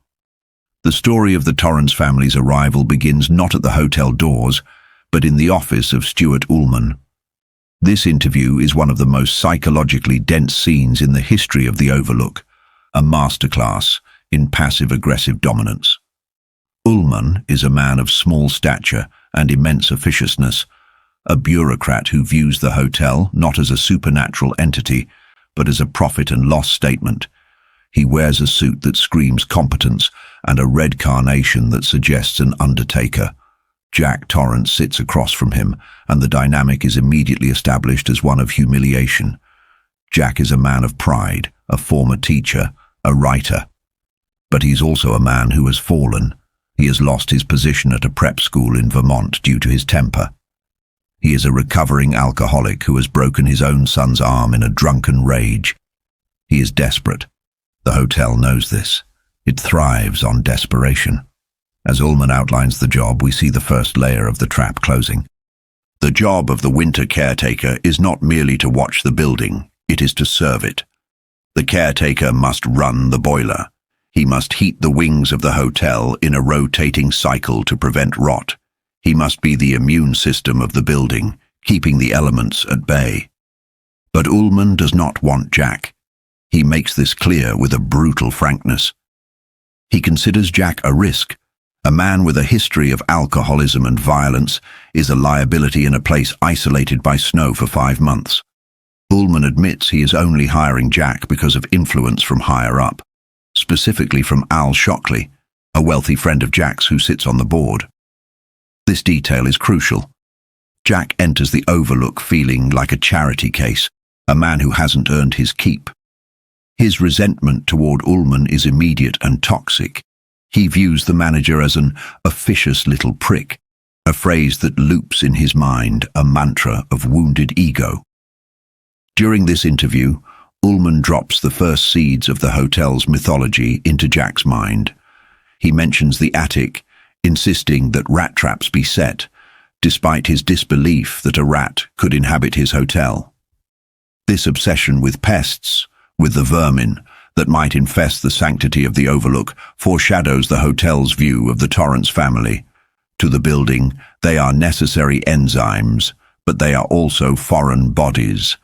The story of the Torrance family's arrival begins not at the hotel doors, but in the office of Stuart Ullman. This interview is one of the most psychologically dense scenes in the history of the Overlook, a masterclass in passive-aggressive dominance. Ullman is a man of small stature and immense officiousness, a bureaucrat who views the hotel not as a supernatural entity, but as a profit and loss statement. He wears a suit that screams competence and a red carnation that suggests an undertaker. Jack Torrance sits across from him, and the dynamic is immediately established as one of humiliation. Jack is a man of pride, a former teacher, a writer. But he's also a man who has fallen. He has lost his position at a prep school in Vermont due to his temper. He is a recovering alcoholic who has broken his own son's arm in a drunken rage. He is desperate. The hotel knows this. It thrives on desperation. As Ullman outlines the job, we see the first layer of the trap closing. The job of the winter caretaker is not merely to watch the building, it is to serve it. The caretaker must run the boiler. He must heat the wings of the hotel in a rotating cycle to prevent rot. He must be the immune system of the building, keeping the elements at bay. But Ullman does not want Jack. He makes this clear with a brutal frankness. He considers Jack a risk. A man with a history of alcoholism and violence is a liability in a place isolated by snow for 5 months. Ullman admits he is only hiring Jack because of influence from higher up, specifically from Al Shockley, a wealthy friend of Jack's who sits on the board. This detail is crucial. Jack enters the Overlook feeling like a charity case, a man who hasn't earned his keep. His resentment toward Ullman is immediate and toxic. He views the manager as an officious little prick, a phrase that loops in his mind, a mantra of wounded ego. During this interview, Ullman drops the first seeds of the hotel's mythology into Jack's mind. He mentions the attic, insisting that rat traps be set, despite his disbelief that a rat could inhabit his hotel. This obsession with pests, with the vermin that might infest the sanctity of the Overlook, foreshadows the hotel's view of the Torrance family. To the building, they are necessary enzymes, but they are also foreign bodies.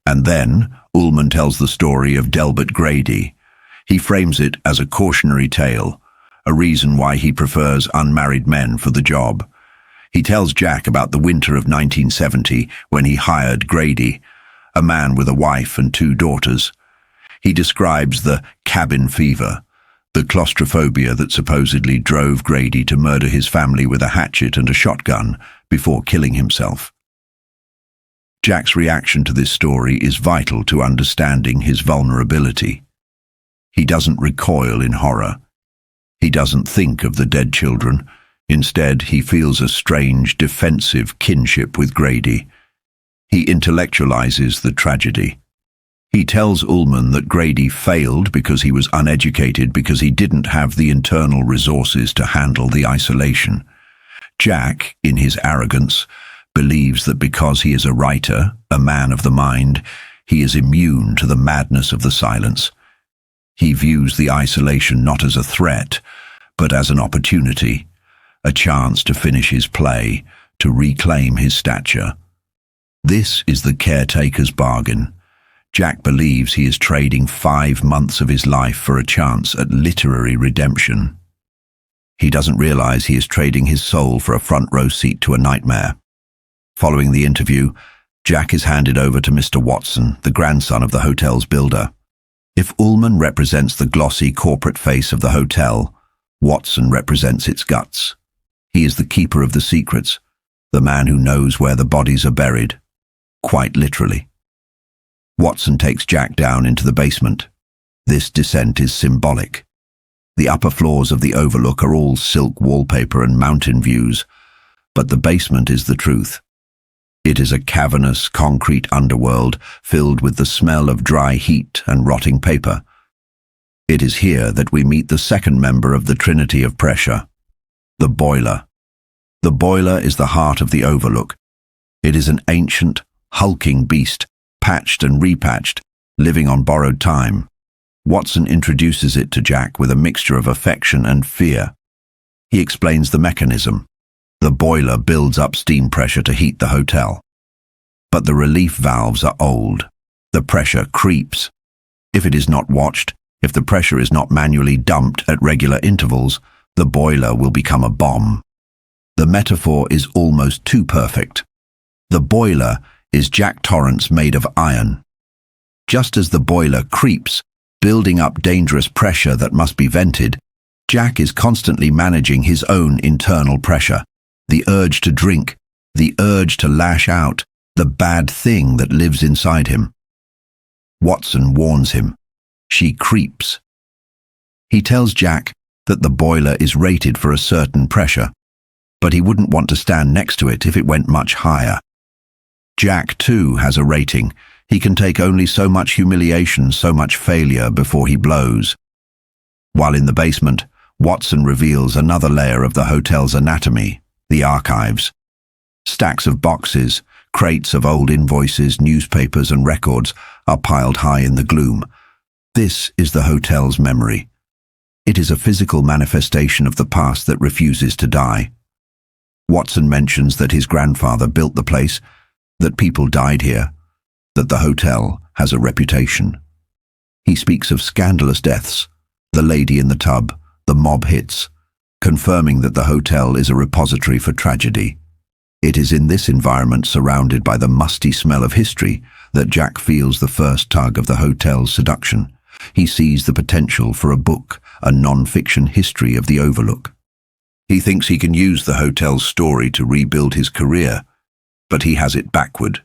And then, Ullman tells the story of Delbert Grady. He frames it as a cautionary tale, a reason why he prefers unmarried men for the job. He tells Jack about the winter of 1970 when he hired Grady, a man with a wife and 2 daughters. He describes the cabin fever, the claustrophobia that supposedly drove Grady to murder his family with a hatchet and a shotgun before killing himself. Jack's reaction to this story is vital to understanding his vulnerability. He doesn't recoil in horror. He doesn't think of the dead children. Instead, he feels a strange, defensive kinship with Grady. He intellectualizes the tragedy. He tells Ullman that Grady failed because he was uneducated, because he didn't have the internal resources to handle the isolation. Jack, in his arrogance, believes that because he is a writer, a man of the mind, he is immune to the madness of the silence. He views the isolation not as a threat, but as an opportunity, a chance to finish his play, to reclaim his stature. This is the caretaker's bargain. Jack believes he is trading 5 months of his life for a chance at literary redemption. He doesn't realize he is trading his soul for a front-row seat to a nightmare. Following the interview, Jack is handed over to Mr. Watson, the grandson of the hotel's builder. If Ullman represents the glossy corporate face of the hotel, Watson represents its guts. He is the keeper of the secrets, the man who knows where the bodies are buried, quite literally. Watson takes Jack down into the basement. This descent is symbolic. The upper floors of the Overlook are all silk wallpaper and mountain views, but the basement is the truth. It is a cavernous, concrete underworld filled with the smell of dry heat and rotting paper. It is here that we meet the second member of the trinity of pressure, the boiler. The boiler is the heart of the Overlook. It is an ancient, hulking beast, patched and repatched, living on borrowed time. Watson introduces it to Jack with a mixture of affection and fear. He explains the mechanism. The boiler builds up steam pressure to heat the hotel. But the relief valves are old. The pressure creeps. If it is not watched, if the pressure is not manually dumped at regular intervals, the boiler will become a bomb. The metaphor is almost too perfect. The boiler is Jack Torrance made of iron. Just as the boiler creeps, building up dangerous pressure that must be vented, Jack is constantly managing his own internal pressure, the urge to drink, the urge to lash out, the bad thing that lives inside him. Watson warns him. She creeps. He tells Jack that the boiler is rated for a certain pressure, but he wouldn't want to stand next to it if it went much higher. Jack, too, has a rating. He can take only so much humiliation, so much failure before he blows. While in the basement, Watson reveals another layer of the hotel's anatomy, the archives. Stacks of boxes, crates of old invoices, newspapers and records are piled high in the gloom. This is the hotel's memory. It is a physical manifestation of the past that refuses to die. Watson mentions that his grandfather built the place, that people died here, that the hotel has a reputation. He speaks of scandalous deaths, the lady in the tub, the mob hits, confirming that the hotel is a repository for tragedy. It is in this environment, surrounded by the musty smell of history, that Jack feels the first tug of the hotel's seduction. He sees the potential for a book, a non-fiction history of the Overlook. He thinks he can use the hotel's story to rebuild his career, but he has it backward.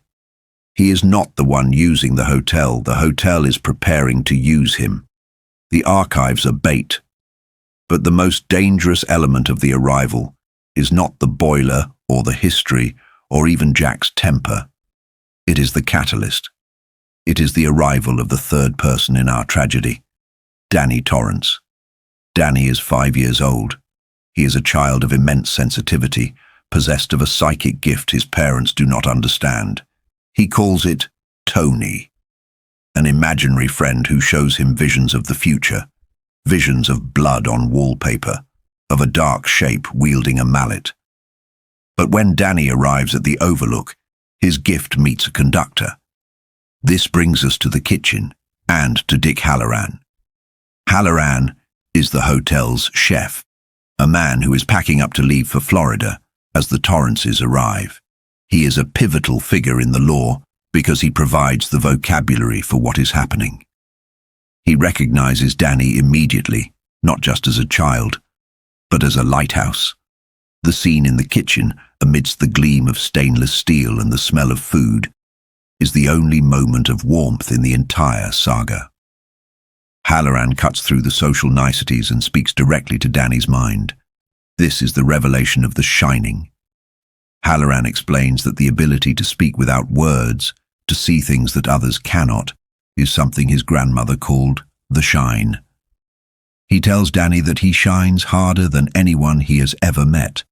He is not the one using the hotel is preparing to use him. The archives are bait, but the most dangerous element of the arrival is not the boiler or the history or even Jack's temper. It is the catalyst. It is the arrival of the third person in our tragedy, Danny Torrance. Danny is 5 years old. He is a child of immense sensitivity, possessed of a psychic gift his parents do not understand. He calls it Tony, an imaginary friend who shows him visions of the future, visions of blood on wallpaper, of a dark shape wielding a mallet. But when Danny arrives at the Overlook, his gift meets a conductor. This brings us to the kitchen and to Dick Halloran. Halloran is the hotel's chef, a man who is packing up to leave for Florida as the Torrances arrive. He is a pivotal figure in the law because he provides the vocabulary for what is happening. He recognizes Danny immediately, not just as a child, but as a lighthouse. The scene in the kitchen, amidst the gleam of stainless steel and the smell of food, is the only moment of warmth in the entire saga. Halloran cuts through the social niceties and speaks directly to Danny's mind. This is the revelation of The Shining. Halloran explains that the ability to speak without words, to see things that others cannot, is something his grandmother called the shine. He tells Danny that he shines harder than anyone he has ever met.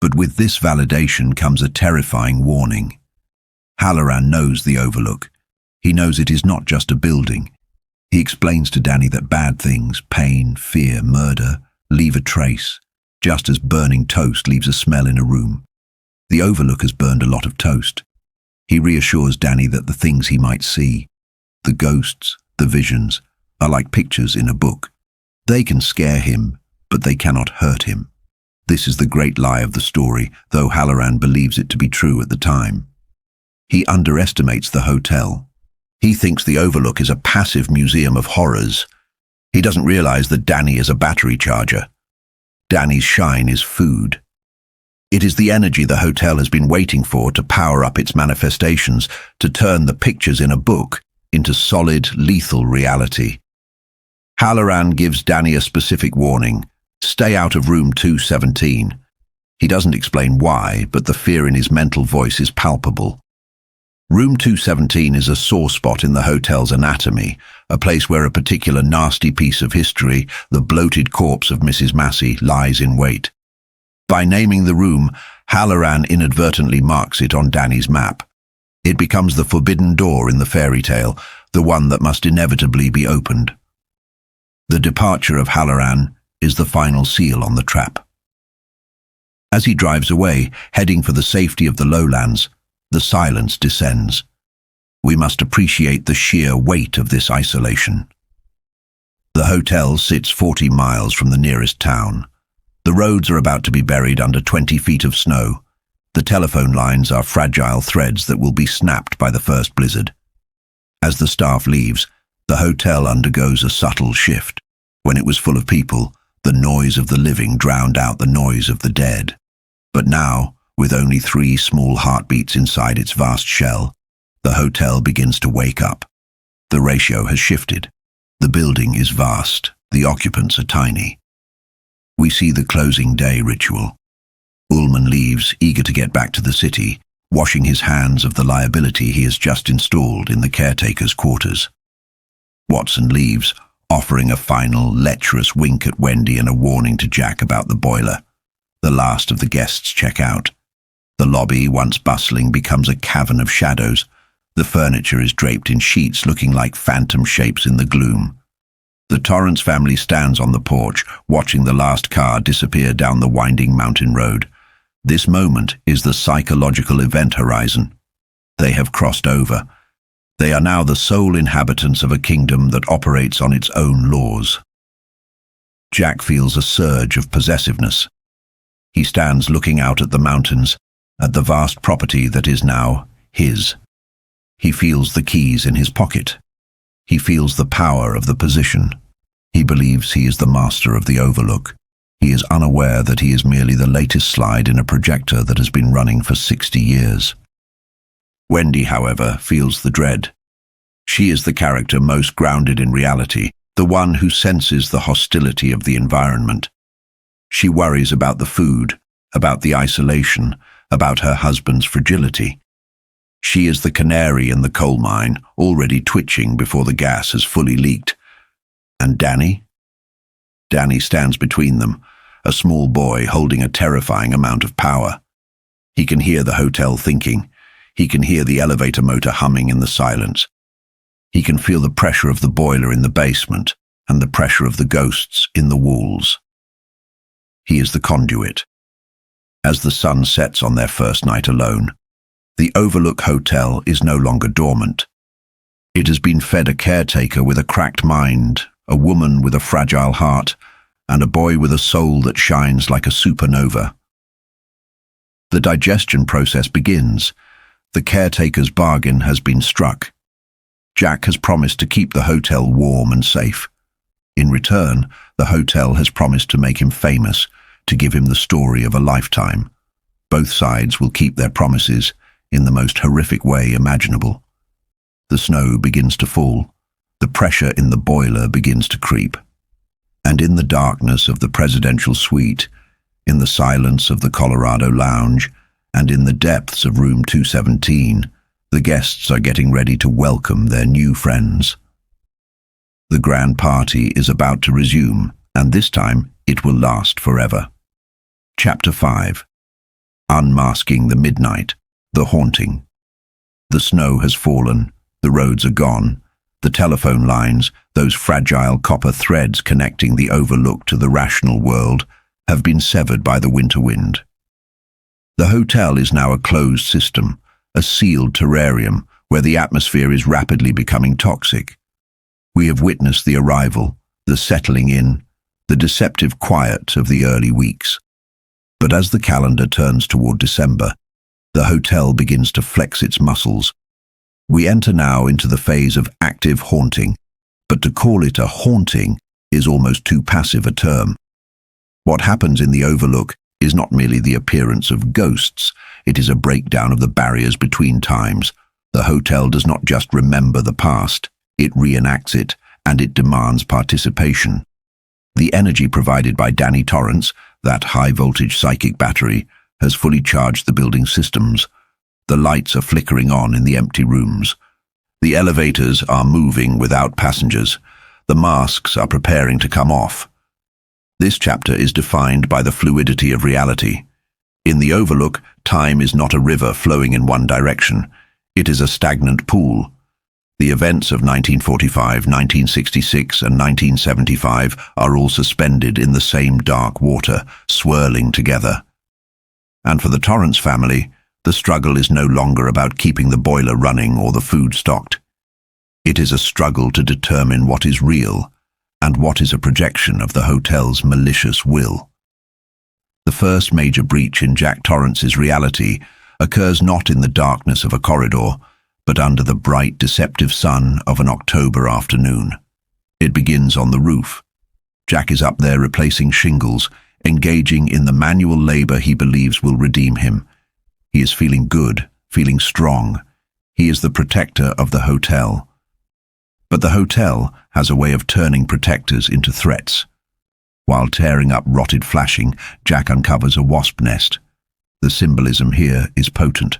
But with this validation comes a terrifying warning. Halloran knows the Overlook. He knows it is not just a building. He explains to Danny that bad things, pain, fear, murder, leave a trace, just as burning toast leaves a smell in a room. The Overlook has burned a lot of toast. He reassures Danny that the things he might see, the ghosts, the visions, are like pictures in a book. They can scare him, but they cannot hurt him. This is the great lie of the story, though Halloran believes it to be true at the time. He underestimates the hotel. He thinks the Overlook is a passive museum of horrors. He doesn't realize that Danny is a battery charger. Danny's shine is food. It is the energy the hotel has been waiting for to power up its manifestations, to turn the pictures in a book into solid, lethal reality. Halloran gives Danny a specific warning: stay out of room 217. He doesn't explain why, but the fear in his mental voice is palpable. Room 217 is a sore spot in the hotel's anatomy, a place where a particular nasty piece of history, the bloated corpse of Mrs. Massey, lies in wait. By naming the room, Halloran inadvertently marks it on Danny's map. It becomes the forbidden door in the fairy tale, the one that must inevitably be opened. The departure of Halloran is the final seal on the trap. As he drives away, heading for the safety of the lowlands, the silence descends. We must appreciate the sheer weight of this isolation. The hotel sits 40 miles from the nearest town. The roads are about to be buried under 20 feet of snow. The telephone lines are fragile threads that will be snapped by the first blizzard. As the staff leaves, the hotel undergoes a subtle shift. When it was full of people, the noise of the living drowned out the noise of the dead. But now, with only 3 small heartbeats inside its vast shell, the hotel begins to wake up. The ratio has shifted. The building is vast. The occupants are tiny. We see the closing day ritual. Ullman leaves, eager to get back to the city, washing his hands of the liability he has just installed in the caretaker's quarters. Watson leaves, offering a final, lecherous wink at Wendy and a warning to Jack about the boiler. The last of the guests check out. The lobby, once bustling, becomes a cavern of shadows. The furniture is draped in sheets looking like phantom shapes in the gloom. The Torrance family stands on the porch, watching the last car disappear down the winding mountain road. This moment is the psychological event horizon. They have crossed over. They are now the sole inhabitants of a kingdom that operates on its own laws. Jack feels a surge of possessiveness. He stands looking out at the mountains, at the vast property that is now his. He feels the keys in his pocket. He feels the power of the position. He believes he is the master of the Overlook. He is unaware that he is merely the latest slide in a projector that has been running for 60 years. Wendy, however, feels the dread. She is the character most grounded in reality, the one who senses the hostility of the environment. She worries about the food, about the isolation, about her husband's fragility. She is the canary in the coal mine, already twitching before the gas has fully leaked. And Danny? Danny stands between them, a small boy holding a terrifying amount of power. He can hear the hotel thinking. He can hear the elevator motor humming in the silence. He can feel the pressure of the boiler in the basement and the pressure of the ghosts in the walls. He is the conduit. As the sun sets on their first night alone, the Overlook Hotel is no longer dormant. It has been fed a caretaker with a cracked mind, a woman with a fragile heart, and a boy with a soul that shines like a supernova. The digestion process begins. The caretaker's bargain has been struck. Jack has promised to keep the hotel warm and safe. In return, the hotel has promised to make him famous, to give him the story of a lifetime. Both sides will keep their promises in the most horrific way imaginable. The snow begins to fall. The pressure in the boiler begins to creep. And in the darkness of the presidential suite, in the silence of the Colorado lounge, and in the depths of room 217, the guests are getting ready to welcome their new friends. The grand party is about to resume, and this time it will last forever. Chapter 5. Unmasking the Midnight, the Haunting. The snow has fallen, the roads are gone. The telephone lines, those fragile copper threads connecting the Overlook to the rational world, have been severed by the winter wind. The hotel is now a closed system, a sealed terrarium where the atmosphere is rapidly becoming toxic. We have witnessed the arrival, the settling in, the deceptive quiet of the early weeks. But as the calendar turns toward December, the hotel begins to flex its muscles. We enter now into the phase of active haunting, but to call it a haunting is almost too passive a term. What happens in the Overlook is not merely the appearance of ghosts, it is a breakdown of the barriers between times. The hotel does not just remember the past, it reenacts it, and it demands participation. The energy provided by Danny Torrance, that high-voltage psychic battery, has fully charged the building's systems. The lights are flickering on in the empty rooms. The elevators are moving without passengers. The masks are preparing to come off. This chapter is defined by the fluidity of reality. In the Overlook, time is not a river flowing in one direction. It is a stagnant pool. The events of 1945, 1966, and 1975 are all suspended in the same dark water, swirling together. And for the Torrance family, the struggle is no longer about keeping the boiler running or the food stocked. It is a struggle to determine what is real and what is a projection of the hotel's malicious will. The first major breach in Jack Torrance's reality occurs not in the darkness of a corridor, but under the bright, deceptive sun of an October afternoon. It begins on the roof. Jack is up there replacing shingles, engaging in the manual labor he believes will redeem him. He is feeling good, feeling strong. He is the protector of the hotel. But the hotel has a way of turning protectors into threats. While tearing up rotted flashing, Jack uncovers a wasp nest. The symbolism here is potent.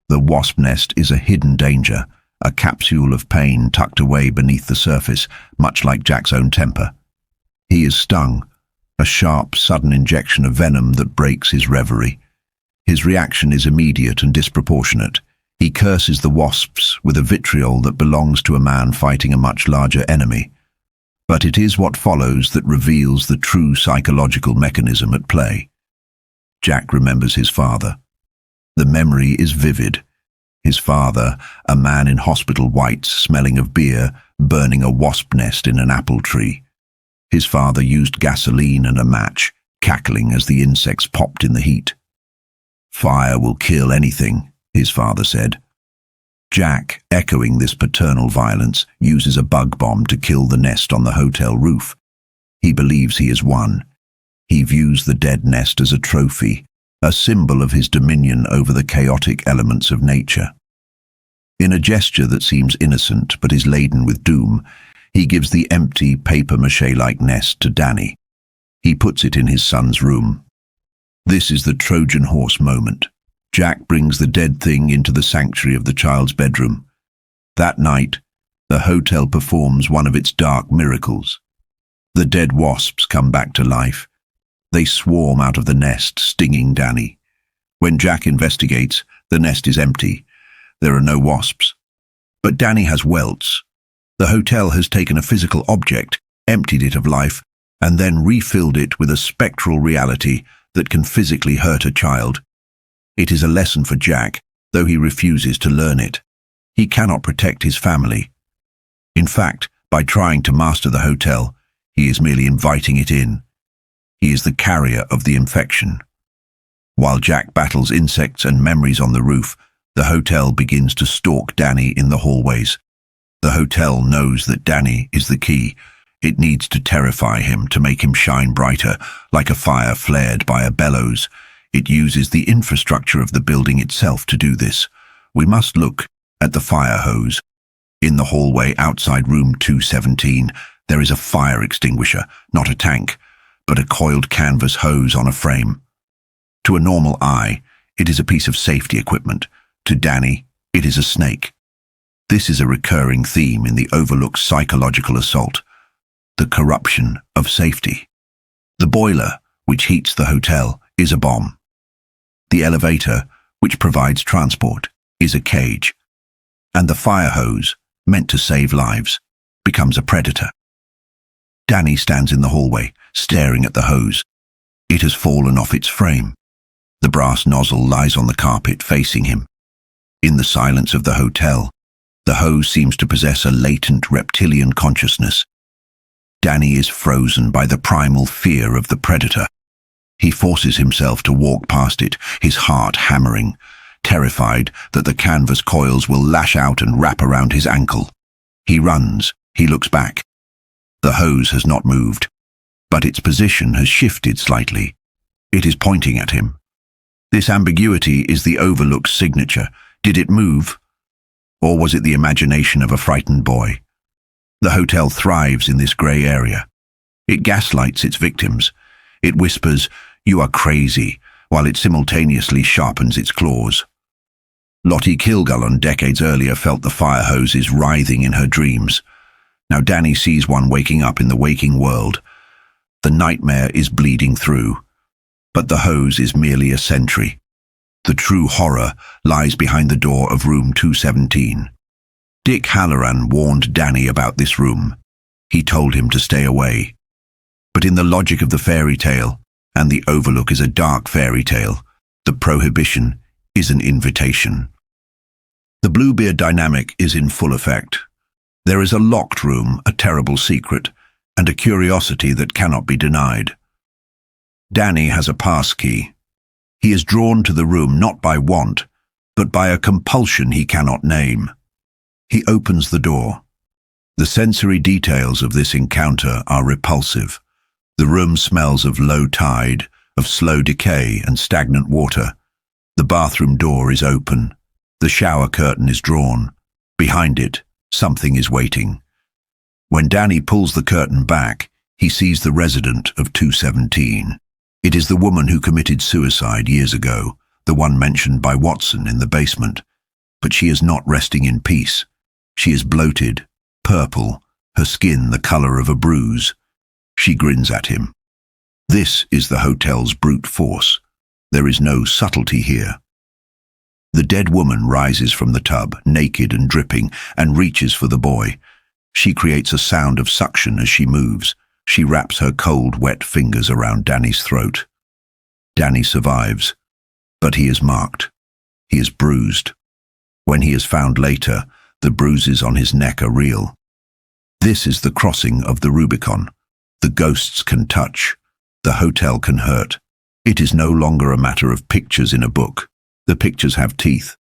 The wasp nest is a hidden danger, a capsule of pain tucked away beneath the surface, much like Jack's own temper. He is stung, a sharp, sudden injection of venom that breaks his reverie. His reaction is immediate and disproportionate. He curses the wasps with a vitriol that belongs to a man fighting a much larger enemy. But it is what follows that reveals the true psychological mechanism at play. Jack remembers his father. The memory is vivid. His father, a man in hospital whites, smelling of beer, burning a wasp nest in an apple tree. His father used gasoline and a match, cackling as the insects popped in the heat. "Fire will kill anything," his father said. Jack, echoing this paternal violence, uses a bug bomb to kill the nest on the hotel roof. He believes he has won. He views the dead nest as a trophy, a symbol of his dominion over the chaotic elements of nature. In a gesture that seems innocent but is laden with doom, he gives the empty, papier-mâché-like nest to Danny. He puts it in his son's room. This is the Trojan horse moment. Jack brings the dead thing into the sanctuary of the child's bedroom. That night, the hotel performs one of its dark miracles. The dead wasps come back to life. They swarm out of the nest, stinging Danny. When Jack investigates, the nest is empty. There are no wasps. But Danny has welts. The hotel has taken a physical object, emptied it of life, and then refilled it with a spectral reality that can physically hurt a child. It is a lesson for Jack, though he refuses to learn it. He cannot protect his family. In fact, by trying to master the hotel, he is merely inviting it in. He is the carrier of the infection. While Jack battles insects and memories on the roof, the hotel begins to stalk Danny in the hallways. The hotel knows that Danny is the key. It needs to terrify him to make him shine brighter, like a fire flared by a bellows. It uses the infrastructure of the building itself to do this. We must look at the fire hose. In the hallway outside room 217, there is a fire extinguisher, not a tank, but a coiled canvas hose on a frame. To a normal eye, it is a piece of safety equipment. To Danny, it is a snake. This is a recurring theme in the Overlook psychological assault, the corruption of safety. The boiler, which heats the hotel, is a bomb. The elevator, which provides transport, is a cage. And the fire hose, meant to save lives, becomes a predator. Danny stands in the hallway, staring at the hose. It has fallen off its frame. The brass nozzle lies on the carpet facing him. In the silence of the hotel, the hose seems to possess a latent reptilian consciousness. Danny is frozen by the primal fear of the predator. He forces himself to walk past it, his heart hammering, terrified that the canvas coils will lash out and wrap around his ankle. He runs, he looks back. The hose has not moved, but its position has shifted slightly. It is pointing at him. This ambiguity is the Overlook's signature. Did it move? Or was it the imagination of a frightened boy? The hotel thrives in this grey area. It gaslights its victims. It whispers, "You are crazy," while it simultaneously sharpens its claws. Lottie Kilgallen decades earlier felt the fire hoses writhing in her dreams. Now Danny sees one waking up in the waking world. The nightmare is bleeding through, but the hose is merely a sentry. The true horror lies behind the door of room 217. Dick Halloran warned Danny about this room. He told him to stay away. But in the logic of the fairy tale, and the Overlook is a dark fairy tale, the prohibition is an invitation. The Bluebeard dynamic is in full effect. There is a locked room, a terrible secret, and a curiosity that cannot be denied. Danny has a pass key. He is drawn to the room not by want, but by a compulsion he cannot name. He opens the door. The sensory details of this encounter are repulsive. The room smells of low tide, of slow decay and stagnant water. The bathroom door is open. The shower curtain is drawn. Behind it, something is waiting. When Danny pulls the curtain back, he sees the resident of 217. It is the woman who committed suicide years ago, the one mentioned by Watson in the basement. But she is not resting in peace. She is bloated, purple, her skin the color of a bruise. She grins at him. This is the hotel's brute force. There is no subtlety here. The dead woman rises from the tub, naked and dripping, and reaches for the boy. She creates a sound of suction as she moves. She wraps her cold, wet fingers around Danny's throat. Danny survives, but he is marked. He is bruised. When he is found later, the bruises on his neck are real. This is the crossing of the Rubicon. The ghosts can touch. The hotel can hurt. It is no longer a matter of pictures in a book. The pictures have teeth.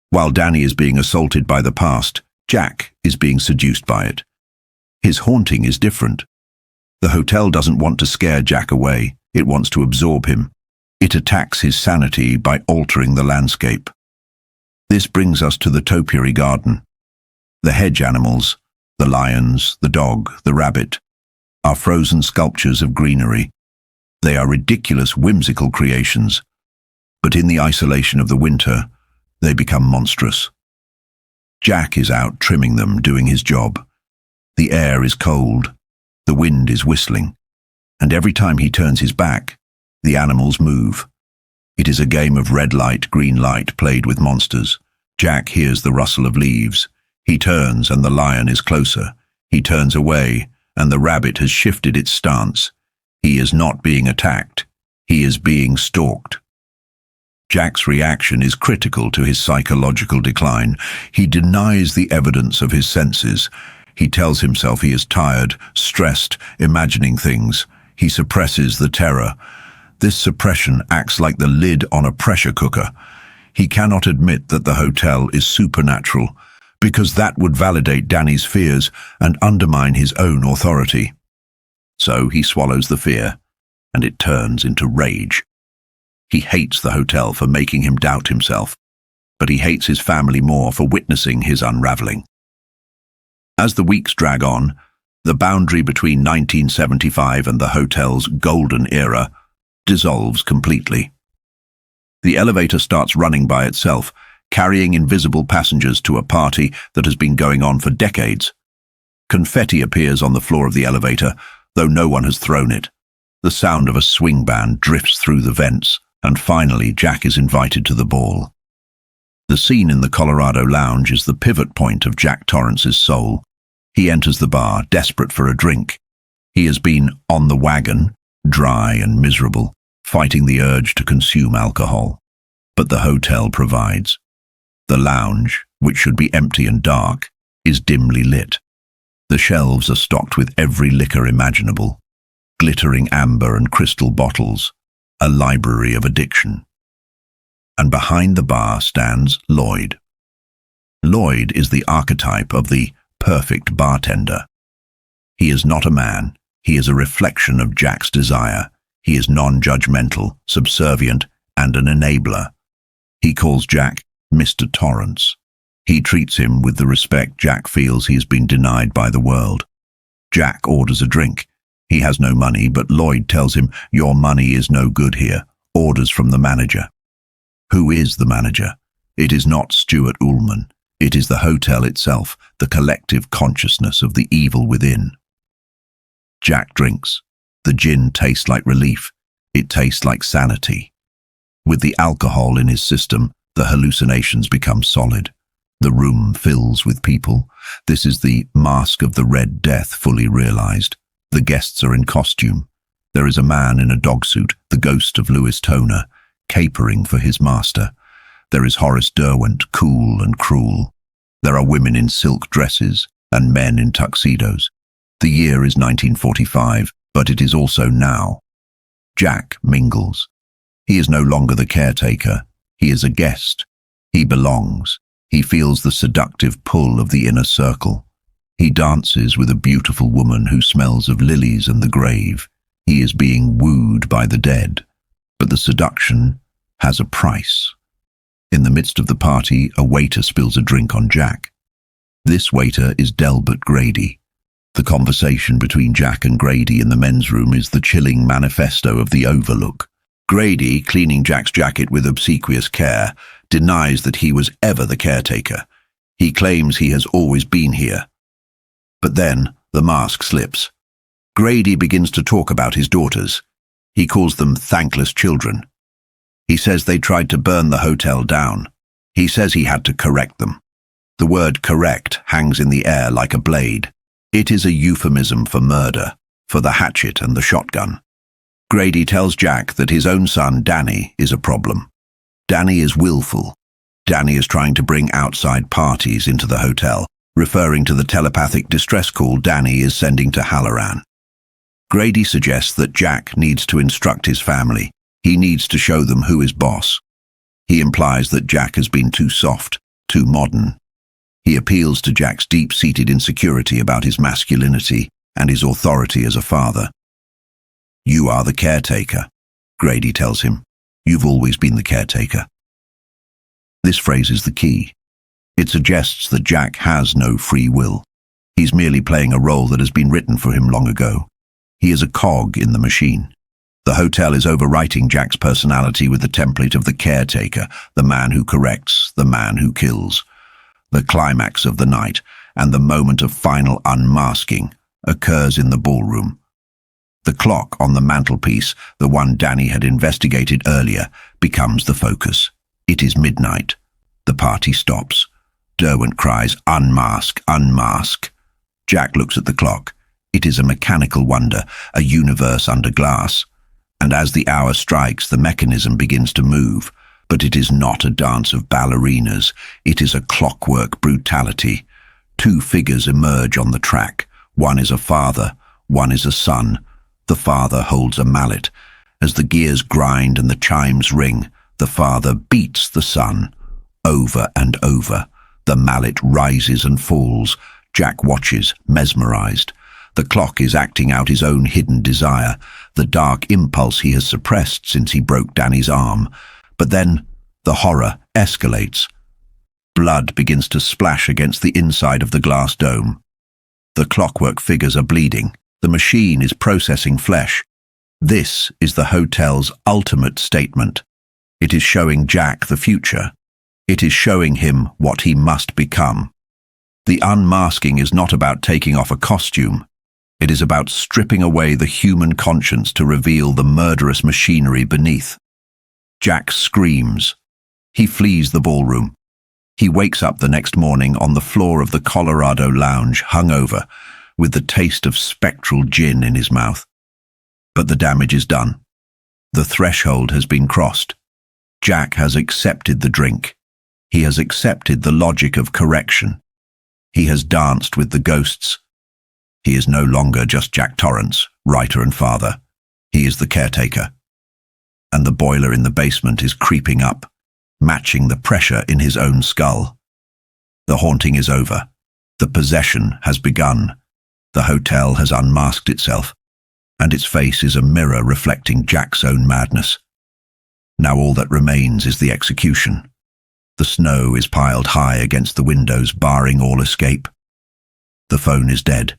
While Danny is being assaulted by the past, Jack is being seduced by it. His haunting is different. The hotel doesn't want to scare Jack away. It wants to absorb him. It attacks his sanity by altering the landscape. This brings us to the topiary garden. The hedge animals, the lions, the dog, the rabbit, are frozen sculptures of greenery. They are ridiculous, whimsical creations. But in the isolation of the winter, they become monstrous. Jack is out trimming them, doing his job. The air is cold. The wind is whistling. And every time he turns his back, the animals move. It is a game of red light, green light played with monsters. Jack hears the rustle of leaves. He turns and the lion is closer. He turns away and the rabbit has shifted its stance. He is not being attacked. He is being stalked. Jack's reaction is critical to his psychological decline. He denies the evidence of his senses. He tells himself he is tired, stressed, imagining things. He suppresses the terror. This suppression acts like the lid on a pressure cooker. He cannot admit that the hotel is supernatural, because that would validate Danny's fears and undermine his own authority. So he swallows the fear, and it turns into rage. He hates the hotel for making him doubt himself, but he hates his family more for witnessing his unraveling. As the weeks drag on, the boundary between 1975 and the hotel's golden era dissolves completely. The elevator starts running by itself, carrying invisible passengers to a party that has been going on for decades. Confetti appears on the floor of the elevator, though no one has thrown it. The sound of a swing band drifts through the vents, and finally Jack is invited to the ball. The scene in the Colorado lounge is the pivot point of Jack Torrance's soul. He enters the bar, desperate for a drink. He has been on the wagon, dry and miserable, fighting the urge to consume alcohol. But the hotel provides. The lounge, which should be empty and dark, is dimly lit. The shelves are stocked with every liquor imaginable, glittering amber and crystal bottles, a library of addiction. And behind the bar stands Lloyd. Lloyd is the archetype of the perfect bartender. He is not a man, he is a reflection of Jack's desire. He is non-judgmental, subservient, and an enabler. He calls Jack Mr. Torrance. He treats him with the respect Jack feels he has been denied by the world. Jack orders a drink. He has no money, but Lloyd tells him, "Your money is no good here." Orders from the manager. Who is the manager? It is not Stuart Ullman. It is the hotel itself, the collective consciousness of the evil within. Jack drinks. The gin tastes like relief. It tastes like sanity. With the alcohol in his system, the hallucinations become solid. The room fills with people. This is the mask of the Red Death fully realized. The guests are in costume. There is a man in a dog suit, the ghost of Lewis Toner, capering for his master. There is Horace Derwent, cool and cruel. There are women in silk dresses and men in tuxedos. The year is 1945, but it is also now. Jack mingles. He is no longer the caretaker. He is a guest. He belongs. He feels the seductive pull of the inner circle. He dances with a beautiful woman who smells of lilies and the grave. He is being wooed by the dead. But the seduction has a price. In the midst of the party, a waiter spills a drink on Jack. This waiter is Delbert Grady. The conversation between Jack and Grady in the men's room is the chilling manifesto of the Overlook. Grady, cleaning Jack's jacket with obsequious care, denies that he was ever the caretaker. He claims he has always been here. But then the mask slips. Grady begins to talk about his daughters. He calls them thankless children. He says they tried to burn the hotel down. He says he had to correct them. The word correct hangs in the air like a blade. It is a euphemism for murder, for the hatchet and the shotgun. Grady tells Jack that his own son, Danny, is a problem. Danny is willful. Danny is trying to bring outside parties into the hotel, referring to the telepathic distress call Danny is sending to Halloran. Grady suggests that Jack needs to instruct his family. He needs to show them who is boss. He implies that Jack has been too soft, too modern. He appeals to Jack's deep-seated insecurity about his masculinity and his authority as a father. "You are the caretaker," Grady tells him. "You've always been the caretaker." This phrase is the key. It suggests that Jack has no free will. He's merely playing a role that has been written for him long ago. He is a cog in the machine. The hotel is overwriting Jack's personality with the template of the caretaker, the man who corrects, the man who kills. The climax of the night, and the moment of final unmasking, occurs in the ballroom. The clock on the mantelpiece, the one Danny had investigated earlier, becomes the focus. It is midnight. The party stops. Derwent cries, "Unmask, unmask." Jack looks at the clock. It is a mechanical wonder, a universe under glass. And as the hour strikes, the mechanism begins to move. But it is not a dance of ballerinas. It is a clockwork brutality. Two figures emerge on the track. One is a father, one is a son. The father holds a mallet. As the gears grind and the chimes ring, the father beats the son. Over and over. The mallet rises and falls. Jack watches, mesmerized. The clock is acting out his own hidden desire, the dark impulse he has suppressed since he broke Danny's arm. But then the horror escalates. Blood begins to splash against the inside of the glass dome. The clockwork figures are bleeding. The machine is processing flesh. This is the hotel's ultimate statement. It is showing Jack the future. It is showing him what he must become. The unmasking is not about taking off a costume. It is about stripping away the human conscience to reveal the murderous machinery beneath. Jack screams. He flees the ballroom. He wakes up the next morning on the floor of the Colorado lounge, hungover, with the taste of spectral gin in his mouth. But the damage is done. The threshold has been crossed. Jack has accepted the drink. He has accepted the logic of correction. He has danced with the ghosts. He is no longer just Jack Torrance, writer and father. He is the caretaker. And the boiler in the basement is creeping up, matching the pressure in his own skull. The haunting is over. The possession has begun. The hotel has unmasked itself, and its face is a mirror reflecting Jack's own madness. Now all that remains is the execution. The snow is piled high against the windows, barring all escape. The phone is dead.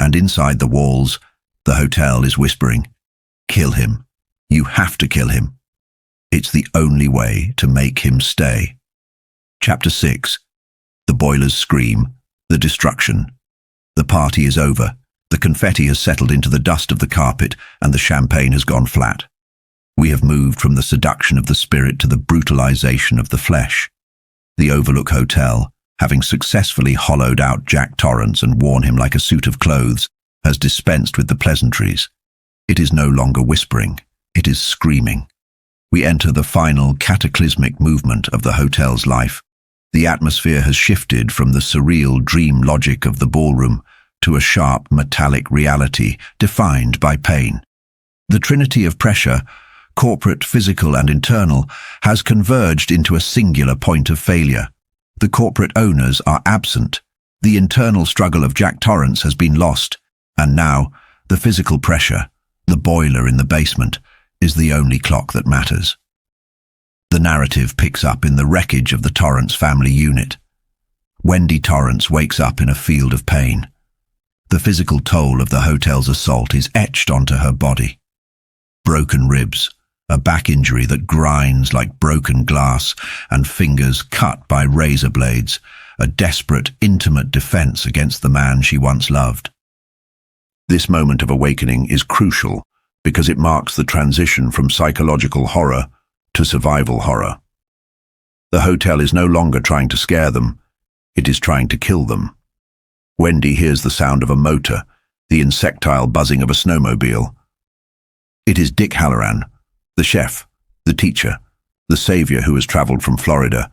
And inside the walls, the hotel is whispering, "Kill him. You have to kill him. It's the only way to make him stay." Chapter 6. The boilers scream, the destruction. The party is over. The confetti has settled into the dust of the carpet, and the champagne has gone flat. We have moved from the seduction of the spirit to the brutalization of the flesh. The Overlook Hotel, having successfully hollowed out Jack Torrance and worn him like a suit of clothes, has dispensed with the pleasantries. It is no longer whispering. It is screaming. We enter the final cataclysmic movement of the hotel's life. The atmosphere has shifted from the surreal dream logic of the ballroom to a sharp metallic reality defined by pain. The trinity of pressure, corporate, physical, and internal, has converged into a singular point of failure. The corporate owners are absent. The internal struggle of Jack Torrance has been lost. And now, the physical pressure, the boiler in the basement, is the only clock that matters. The narrative picks up in the wreckage of the Torrance family unit. Wendy Torrance wakes up in a field of pain. The physical toll of the hotel's assault is etched onto her body. Broken ribs, a back injury that grinds like broken glass and fingers cut by razor blades, a desperate, intimate defense against the man she once loved. This moment of awakening is crucial because it marks the transition from psychological horror to survival horror. The hotel is no longer trying to scare them, it is trying to kill them. Wendy hears the sound of a motor, the insectile buzzing of a snowmobile. It is Dick Halloran, the chef, the teacher, the savior who has traveled from Florida,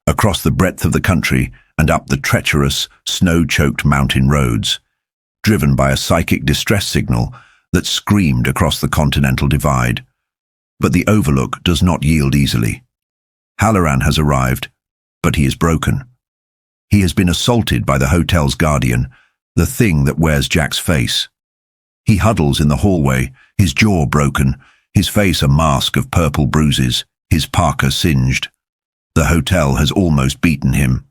across the breadth of the country and up the treacherous, snow-choked mountain roads, driven by a psychic distress signal that screamed across the continental divide. But the Overlook does not yield easily. Halloran has arrived, but he is broken. He has been assaulted by the hotel's guardian, the thing that wears Jack's face. He huddles in the hallway, his jaw broken, his face a mask of purple bruises, his parka singed. The hotel has almost beaten him.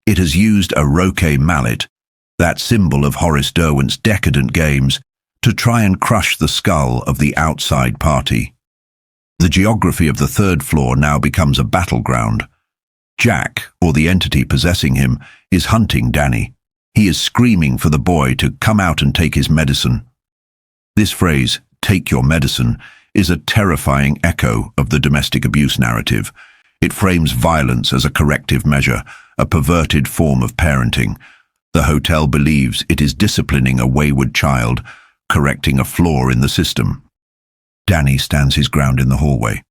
It has used a roquet mallet, that symbol of Horace Derwent's decadent games, to try and crush the skull of the outside party. The geography of the third floor now becomes a battleground. Jack, or the entity possessing him, is hunting Danny. He is screaming for the boy to come out and take his medicine. This phrase, "take your medicine," is a terrifying echo of the domestic abuse narrative. It frames violence as a corrective measure, a perverted form of parenting. The hotel believes it is disciplining a wayward child, correcting a flaw in the system. Danny stands his ground in the hallway.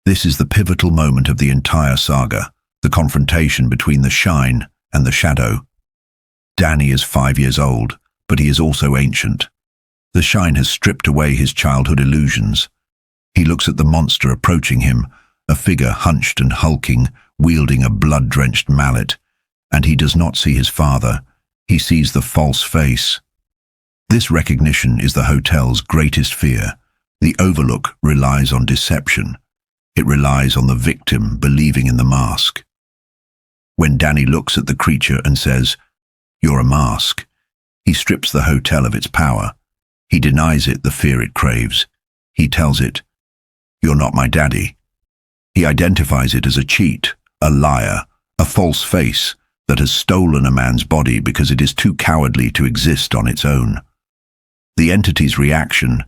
This is the pivotal moment of the entire saga, the confrontation between the shine and the shadow. Danny is 5 years old, but he is also ancient. The shine has stripped away his childhood illusions. He looks at the monster approaching him, a figure hunched and hulking, wielding a blood-drenched mallet, and he does not see his father. He sees the false face. This recognition is the hotel's greatest fear. The Overlook relies on deception. It relies on the victim believing in the mask. When Danny looks at the creature and says, "You're a mask," he strips the hotel of its power. He denies it the fear it craves. He tells it, "You're not my daddy." He identifies it as a cheat, a liar, a false face that has stolen a man's body because it is too cowardly to exist on its own. The entity's reaction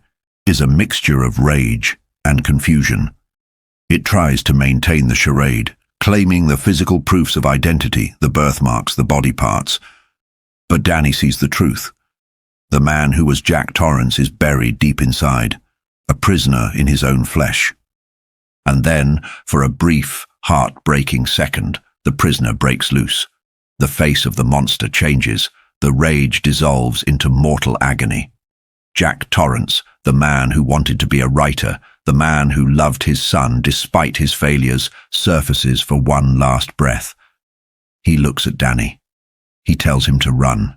is a mixture of rage and confusion. It tries to maintain the charade, claiming the physical proofs of identity, the birthmarks, the body parts. But Danny sees the truth. The man who was Jack Torrance is buried deep inside, a prisoner in his own flesh. And then, for a brief, heart-breaking second, the prisoner breaks loose. The face of the monster changes, the rage dissolves into mortal agony. Jack Torrance, the man who wanted to be a writer, the man who loved his son despite his failures, surfaces for one last breath. He looks at Danny. He tells him to run.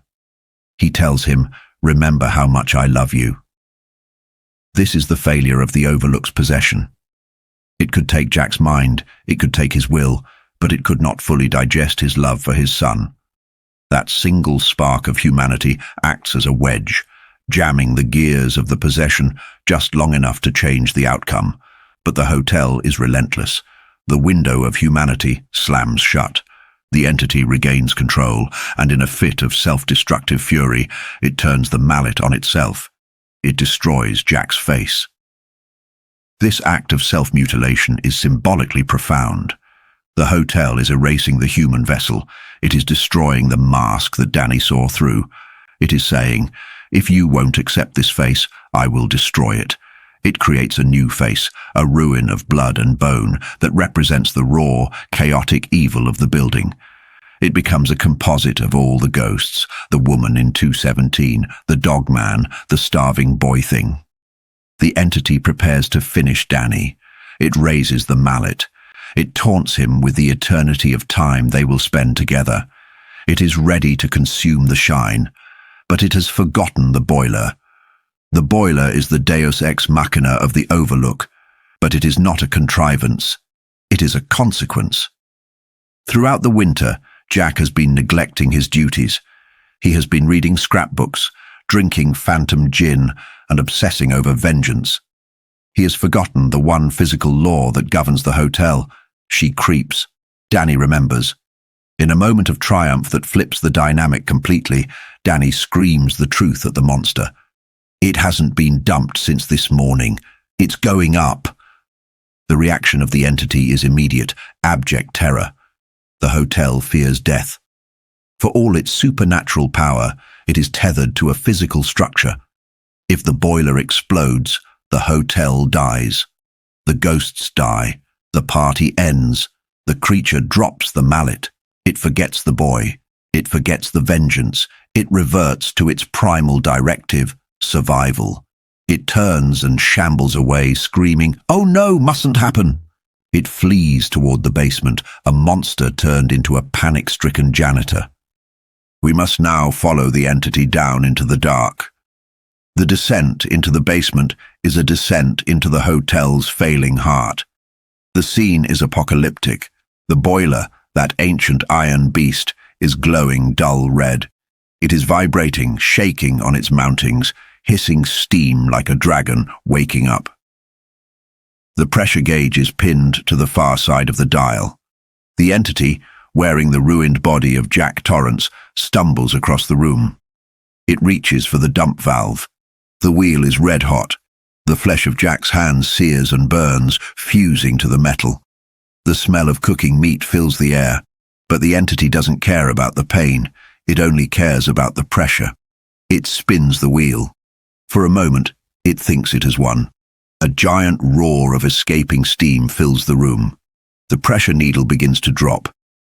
He tells him, "Remember how much I love you." This is the failure of the Overlook's possession. It could take Jack's mind, it could take his will, but it could not fully digest his love for his son. That single spark of humanity acts as a wedge, jamming the gears of the possession just long enough to change the outcome. But the hotel is relentless. The window of humanity slams shut. The entity regains control, and in a fit of self-destructive fury, it turns the mallet on itself. It destroys Jack's face. This act of self-mutilation is symbolically profound. The hotel is erasing the human vessel. It is destroying the mask that Danny saw through. It is saying, "If you won't accept this face, I will destroy it." It creates a new face, a ruin of blood and bone that represents the raw, chaotic evil of the building. It becomes a composite of all the ghosts, the woman in 217, the dog man, the starving boy thing. The entity prepares to finish Danny. It raises the mallet. It taunts him with the eternity of time they will spend together. It is ready to consume the shine, but it has forgotten the boiler. The boiler is the deus ex machina of the Overlook, but it is not a contrivance. It is a consequence. Throughout the winter, Jack has been neglecting his duties. He has been reading scrapbooks, drinking phantom gin, and obsessing over vengeance. He has forgotten the one physical law that governs the hotel. She creeps. Danny remembers. In a moment of triumph that flips the dynamic completely, Danny screams the truth at the monster. It hasn't been dumped since this morning. It's going up. The reaction of the entity is immediate, abject terror. The hotel fears death. For all its supernatural power, it is tethered to a physical structure. If the boiler explodes, the hotel dies. The ghosts die. The party ends. The creature drops the mallet. It forgets the boy. It forgets the vengeance. It reverts to its primal directive, survival. It turns and shambles away, screaming, "Oh no, mustn't happen!" It flees toward the basement, a monster turned into a panic-stricken janitor. We must now follow the entity down into the dark. The descent into the basement is a descent into the hotel's failing heart. The scene is apocalyptic. The boiler, that ancient iron beast, is glowing dull red. It is vibrating, shaking on its mountings, hissing steam like a dragon waking up. The pressure gauge is pinned to the far side of the dial. The entity, wearing the ruined body of Jack Torrance, stumbles across the room. It reaches for the dump valve. The wheel is red-hot. The flesh of Jack's hands sears and burns, fusing to the metal. The smell of cooking meat fills the air, but the entity doesn't care about the pain. It only cares about the pressure. It spins the wheel. For a moment, it thinks it has won. A giant roar of escaping steam fills the room. The pressure needle begins to drop.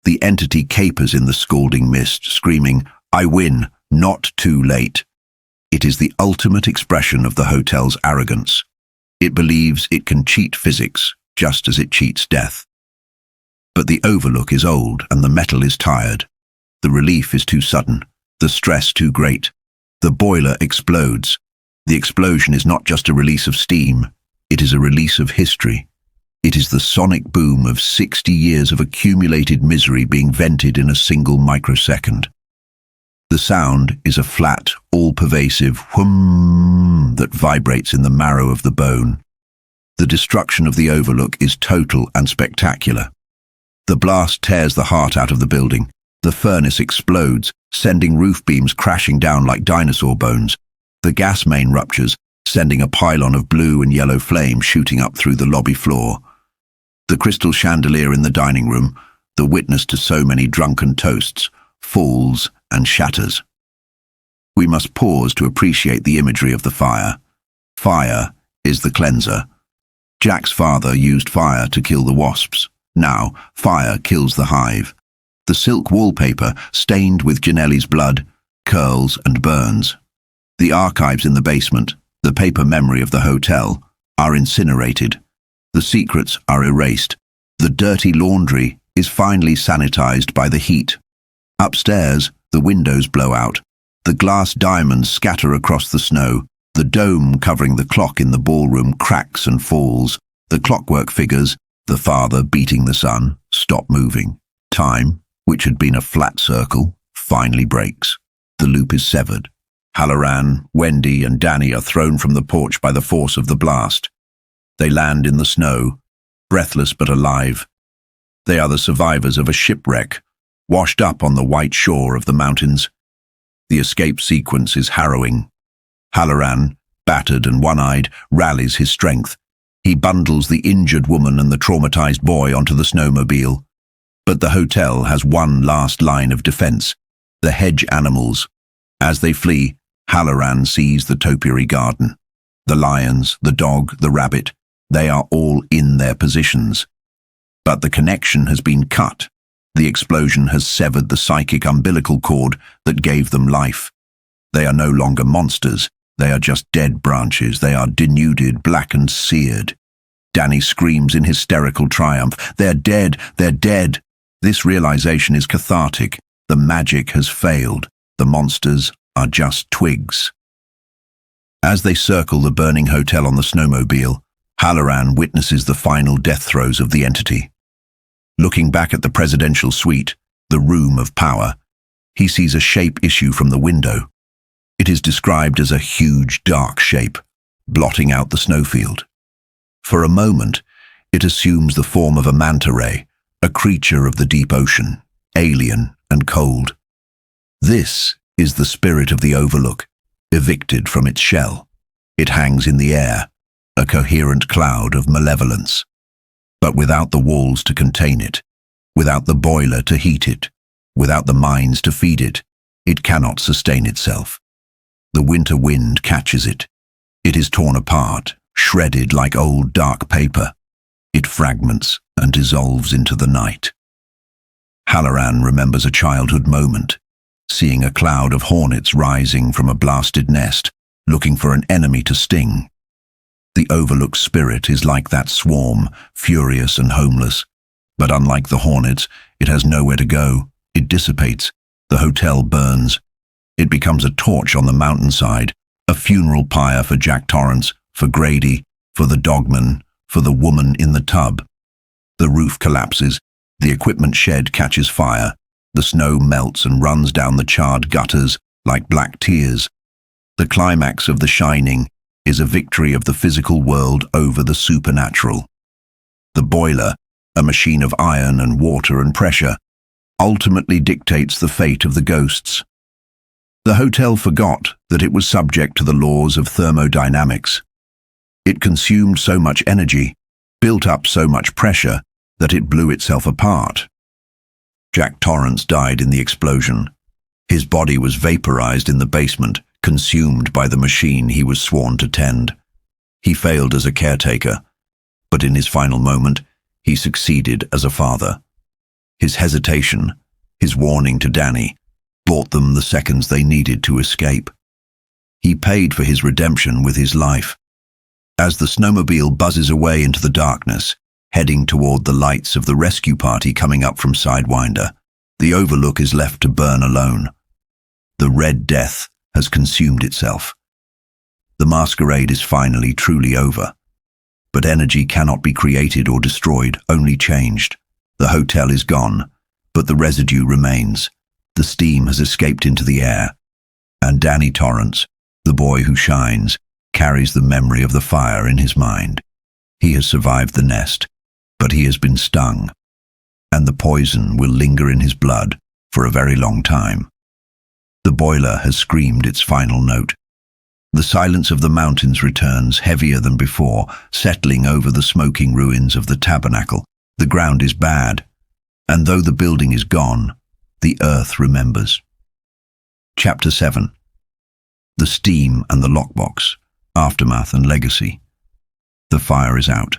The entity capers in the scalding mist, screaming, "I win, not too late." It is the ultimate expression of the hotel's arrogance. It believes it can cheat physics, just as it cheats death. But the Overlook is old and the metal is tired. The relief is too sudden, the stress too great. The boiler explodes. The explosion is not just a release of steam, it is a release of history. It is the sonic boom of 60 years of accumulated misery being vented in a single microsecond. The sound is a flat, all-pervasive whum that vibrates in the marrow of the bone. The destruction of the Overlook is total and spectacular. The blast tears the heart out of the building. The furnace explodes, sending roof beams crashing down like dinosaur bones. The gas main ruptures, sending a pylon of blue and yellow flame shooting up through the lobby floor. The crystal chandelier in the dining room, the witness to so many drunken toasts, falls and shatters. We must pause to appreciate the imagery of the fire. Fire is the cleanser. Jack's father used fire to kill the wasps. Now, fire kills the hive. The silk wallpaper, stained with Janelli's blood, curls and burns. The archives in the basement, the paper memory of the hotel, are incinerated. The secrets are erased. The dirty laundry is finally sanitized by the heat. Upstairs, the windows blow out. The glass diamonds scatter across the snow. The dome covering the clock in the ballroom cracks and falls. The clockwork figures, the father beating the son, stop moving. Time, which had been a flat circle, finally breaks. The loop is severed. Halloran, Wendy, and Danny are thrown from the porch by the force of the blast. They land in the snow, breathless but alive. They are the survivors of a shipwreck, washed up on the white shore of the mountains. The escape sequence is harrowing. Halloran, battered and one-eyed, rallies his strength. He bundles the injured woman and the traumatized boy onto the snowmobile. But the hotel has one last line of defense, the hedge animals. As they flee, Halloran sees the topiary garden. The lions, the dog, the rabbit, they are all in their positions. But the connection has been cut. The explosion has severed the psychic umbilical cord that gave them life. They are no longer monsters. They are just dead branches. They are denuded, blackened, seared. Danny screams in hysterical triumph. They're dead. They're dead. This realization is cathartic. The magic has failed. The monsters are just twigs. As they circle the burning hotel on the snowmobile, Halloran witnesses the final death throes of the entity. Looking back at the presidential suite, the room of power, he sees a shape issue from the window. It is described as a huge, dark shape, blotting out the snowfield. For a moment, it assumes the form of a manta ray, a creature of the deep ocean, alien and cold. This is the spirit of the Overlook, evicted from its shell. It hangs in the air, a coherent cloud of malevolence. But without the walls to contain it, without the boiler to heat it, without the mines to feed it, it cannot sustain itself. The winter wind catches it. It is torn apart, shredded like old dark paper. It fragments and dissolves into the night. Halloran remembers a childhood moment, seeing a cloud of hornets rising from a blasted nest, looking for an enemy to sting. The Overlook spirit is like that swarm, furious and homeless. But unlike the hornets, it has nowhere to go. It dissipates. The hotel burns. It becomes a torch on the mountainside, a funeral pyre for Jack Torrance, for Grady, for the dogman, for the woman in the tub. The roof collapses. The equipment shed catches fire. The snow melts and runs down the charred gutters like black tears. The climax of The Shining is a victory of the physical world over the supernatural. The boiler, a machine of iron and water and pressure, ultimately dictates the fate of the ghosts. The hotel forgot that it was subject to the laws of thermodynamics. It consumed so much energy, built up so much pressure, that it blew itself apart. Jack Torrance died in the explosion. His body was vaporized in the basement, consumed by the machine he was sworn to tend. He failed as a caretaker, but in his final moment, he succeeded as a father. His hesitation, his warning to Danny, bought them the seconds they needed to escape. He paid for his redemption with his life. As the snowmobile buzzes away into the darkness, heading toward the lights of the rescue party coming up from Sidewinder, the Overlook is left to burn alone. The Red Death has consumed itself. The masquerade is finally truly over. But energy cannot be created or destroyed, only changed. The hotel is gone, but the residue remains. The steam has escaped into the air. And Danny Torrance, the boy who shines, carries the memory of the fire in his mind. He has survived the nest, but he has been stung, and the poison will linger in his blood for a very long time. The boiler has screamed its final note. The silence of the mountains returns, heavier than before, settling over the smoking ruins of the tabernacle. The ground is bad, and though the building is gone, the earth remembers. Chapter 7. The Steam and the Lockbox, Aftermath and Legacy. The fire is out.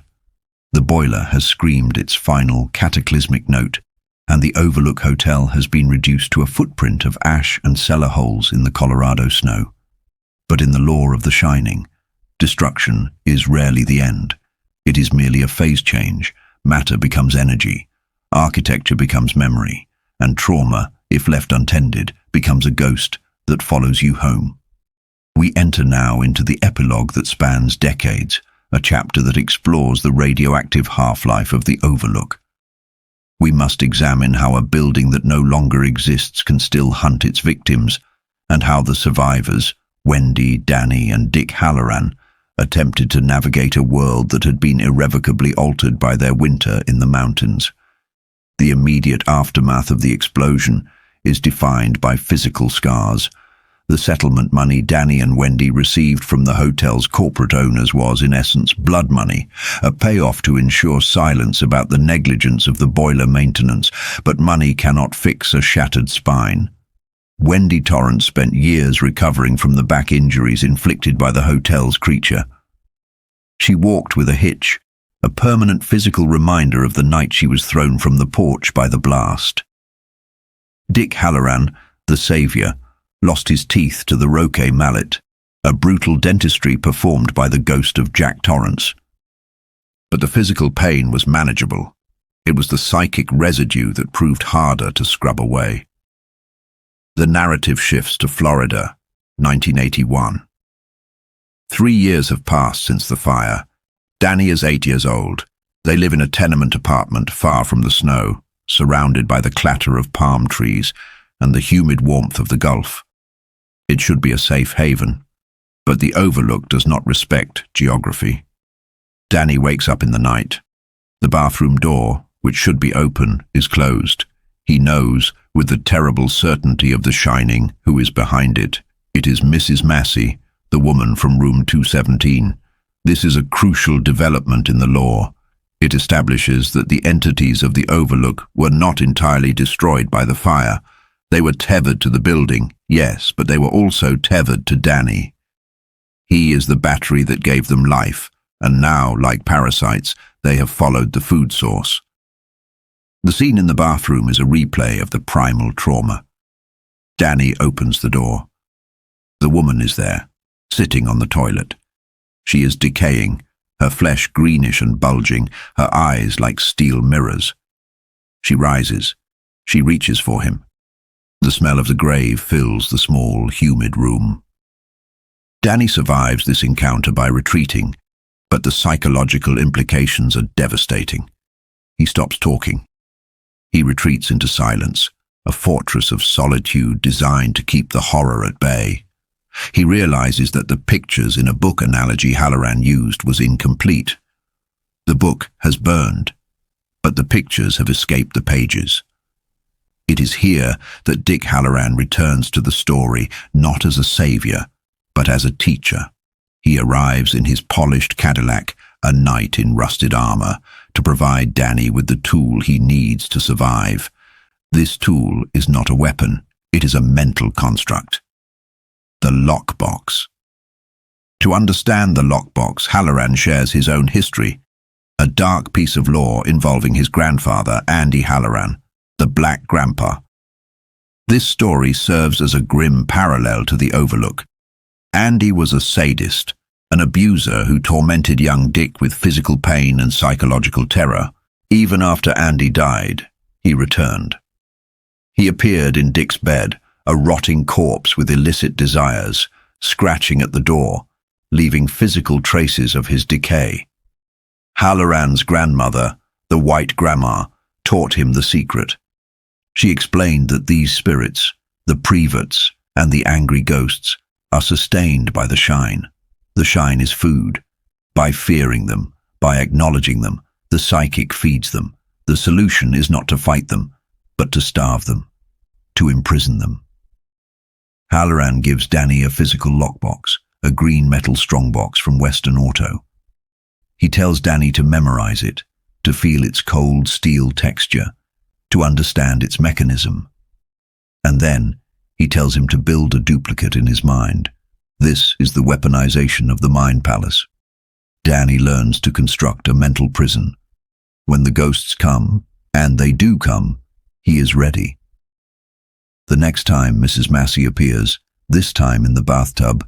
The boiler has screamed its final cataclysmic note, and the Overlook Hotel has been reduced to a footprint of ash and cellar holes in the Colorado snow. But in the lore of The Shining, destruction is rarely the end. It is merely a phase change. Matter becomes energy, architecture becomes memory, and trauma, if left untended, becomes a ghost that follows you home. We enter now into the epilogue that spans decades, a chapter that explores the radioactive half-life of the Overlook. We must examine how a building that no longer exists can still hunt its victims, and how the survivors, Wendy, Danny, and Dick Halloran, attempted to navigate a world that had been irrevocably altered by their winter in the mountains. The immediate aftermath of the explosion is defined by physical scars. The settlement money Danny and Wendy received from the hotel's corporate owners was, in essence, blood money, a payoff to ensure silence about the negligence of the boiler maintenance, but money cannot fix a shattered spine. Wendy Torrance spent years recovering from the back injuries inflicted by the hotel's creature. She walked with a hitch, a permanent physical reminder of the night she was thrown from the porch by the blast. Dick Halloran, the savior, lost his teeth to the roquet mallet, a brutal dentistry performed by the ghost of Jack Torrance. But the physical pain was manageable. It was the psychic residue that proved harder to scrub away. The narrative shifts to Florida, 1981. 3 years have passed since the fire. Danny is 8 years old. They live in a tenement apartment far from the snow, surrounded by the clatter of palm trees and the humid warmth of the Gulf. It should be a safe haven, but the Overlook does not respect geography. Danny wakes up in the night. The bathroom door, which should be open, is closed. He knows, with the terrible certainty of The Shining, who is behind it. It is Mrs. Massey, the woman from room 217. This is a crucial development in the lore. It establishes that the entities of the Overlook were not entirely destroyed by the fire. They were tethered to the building, yes, but they were also tethered to Danny. He is the battery that gave them life, and now, like parasites, they have followed the food source. The scene in the bathroom is a replay of the primal trauma. Danny opens the door. The woman is there, sitting on the toilet. She is decaying, her flesh greenish and bulging, her eyes like steel mirrors. She rises. She reaches for him. The smell of the grave fills the small, humid room. Danny survives this encounter by retreating, but the psychological implications are devastating. He stops talking. He retreats into silence, a fortress of solitude designed to keep the horror at bay. He realizes that the pictures in a book analogy Halloran used was incomplete. The book has burned, but the pictures have escaped the pages. It is here that Dick Halloran returns to the story, not as a savior, but as a teacher. He arrives in his polished Cadillac, a knight in rusted armor, to provide Danny with the tool he needs to survive. This tool is not a weapon, it is a mental construct. The lockbox. To understand the lockbox, Halloran shares his own history, a dark piece of lore involving his grandfather, Andy Halloran, the Black Grandpa. This story serves as a grim parallel to the Overlook. Andy was a sadist, an abuser who tormented young Dick with physical pain and psychological terror. Even after Andy died, he returned. He appeared in Dick's bed, a rotting corpse with illicit desires, scratching at the door, leaving physical traces of his decay. Halloran's grandmother, the White Grandma, taught him the secret. She explained that these spirits, the preverts and the angry ghosts, are sustained by the shine. The shine is food. By fearing them, by acknowledging them, the psychic feeds them. The solution is not to fight them, but to starve them, to imprison them. Halloran gives Danny a physical lockbox, a green metal strongbox from Western Auto. He tells Danny to memorize it, to feel its cold steel texture, to understand its mechanism. And then, he tells him to build a duplicate in his mind. This is the weaponization of the Mind Palace. Danny learns to construct a mental prison. When the ghosts come, and they do come, he is ready. The next time Mrs. Massey appears, this time in the bathtub,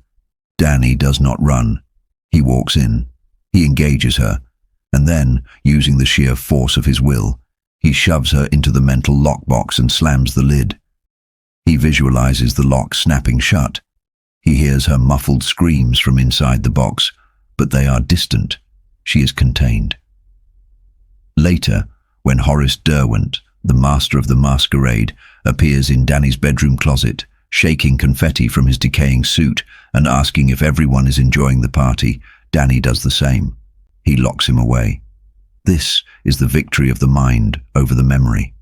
Danny does not run. He walks in. He engages her, and then, using the sheer force of his will, he shoves her into the mental lockbox and slams the lid. He visualizes the lock snapping shut. He hears her muffled screams from inside the box, but they are distant. She is contained. Later, when Horace Derwent, the master of the masquerade, appears in Danny's bedroom closet, shaking confetti from his decaying suit and asking if everyone is enjoying the party, Danny does the same. He locks him away. This is the victory of the mind over the memory.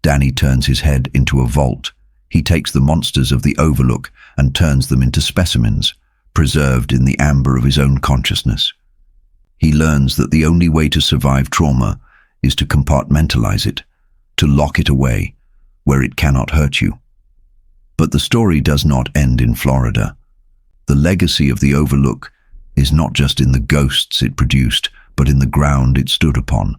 Danny turns his head into a vault. He takes the monsters of the Overlook and turns them into specimens, preserved in the amber of his own consciousness. He learns that the only way to survive trauma is to compartmentalize it, to lock it away, where it cannot hurt you. But the story does not end in Florida. The legacy of the Overlook is not just in the ghosts it produced, but in the ground it stood upon.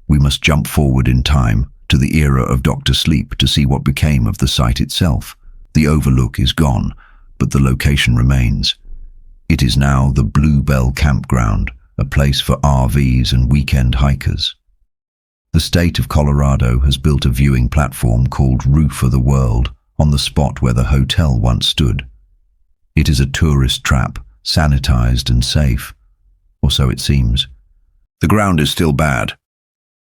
We must jump forward in time to the era of Dr. Sleep to see what became of the site itself. The Overlook is gone, but the location remains. It is now the Bluebell Campground, a place for RVs and weekend hikers. The state of Colorado has built a viewing platform called Roof of the World on the spot where the hotel once stood. It is a tourist trap, sanitized and safe, or so it seems. The ground is still bad.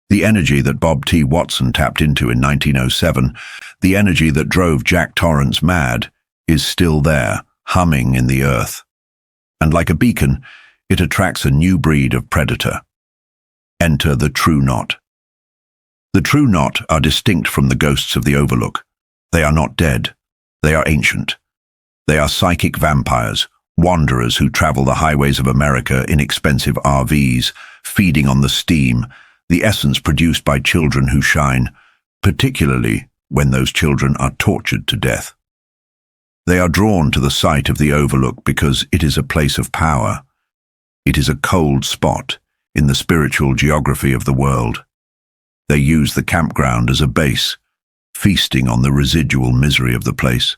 The energy that Bob T. Watson tapped into in 1907, the energy that drove Jack Torrance mad, is still there, humming in the earth. And like a beacon, It attracts a new breed of predator. Enter the True Knot. The True Knot are distinct from the ghosts of the Overlook. They are not dead. They are ancient. They are psychic vampires, wanderers who travel the highways of America in expensive RVs, feeding on the steam, the essence produced by children who shine, particularly when those children are tortured to death. They are drawn to the site of the Overlook because it is a place of power. It is a cold spot in the spiritual geography of the world. They use the campground as a base, feasting on the residual misery of the place.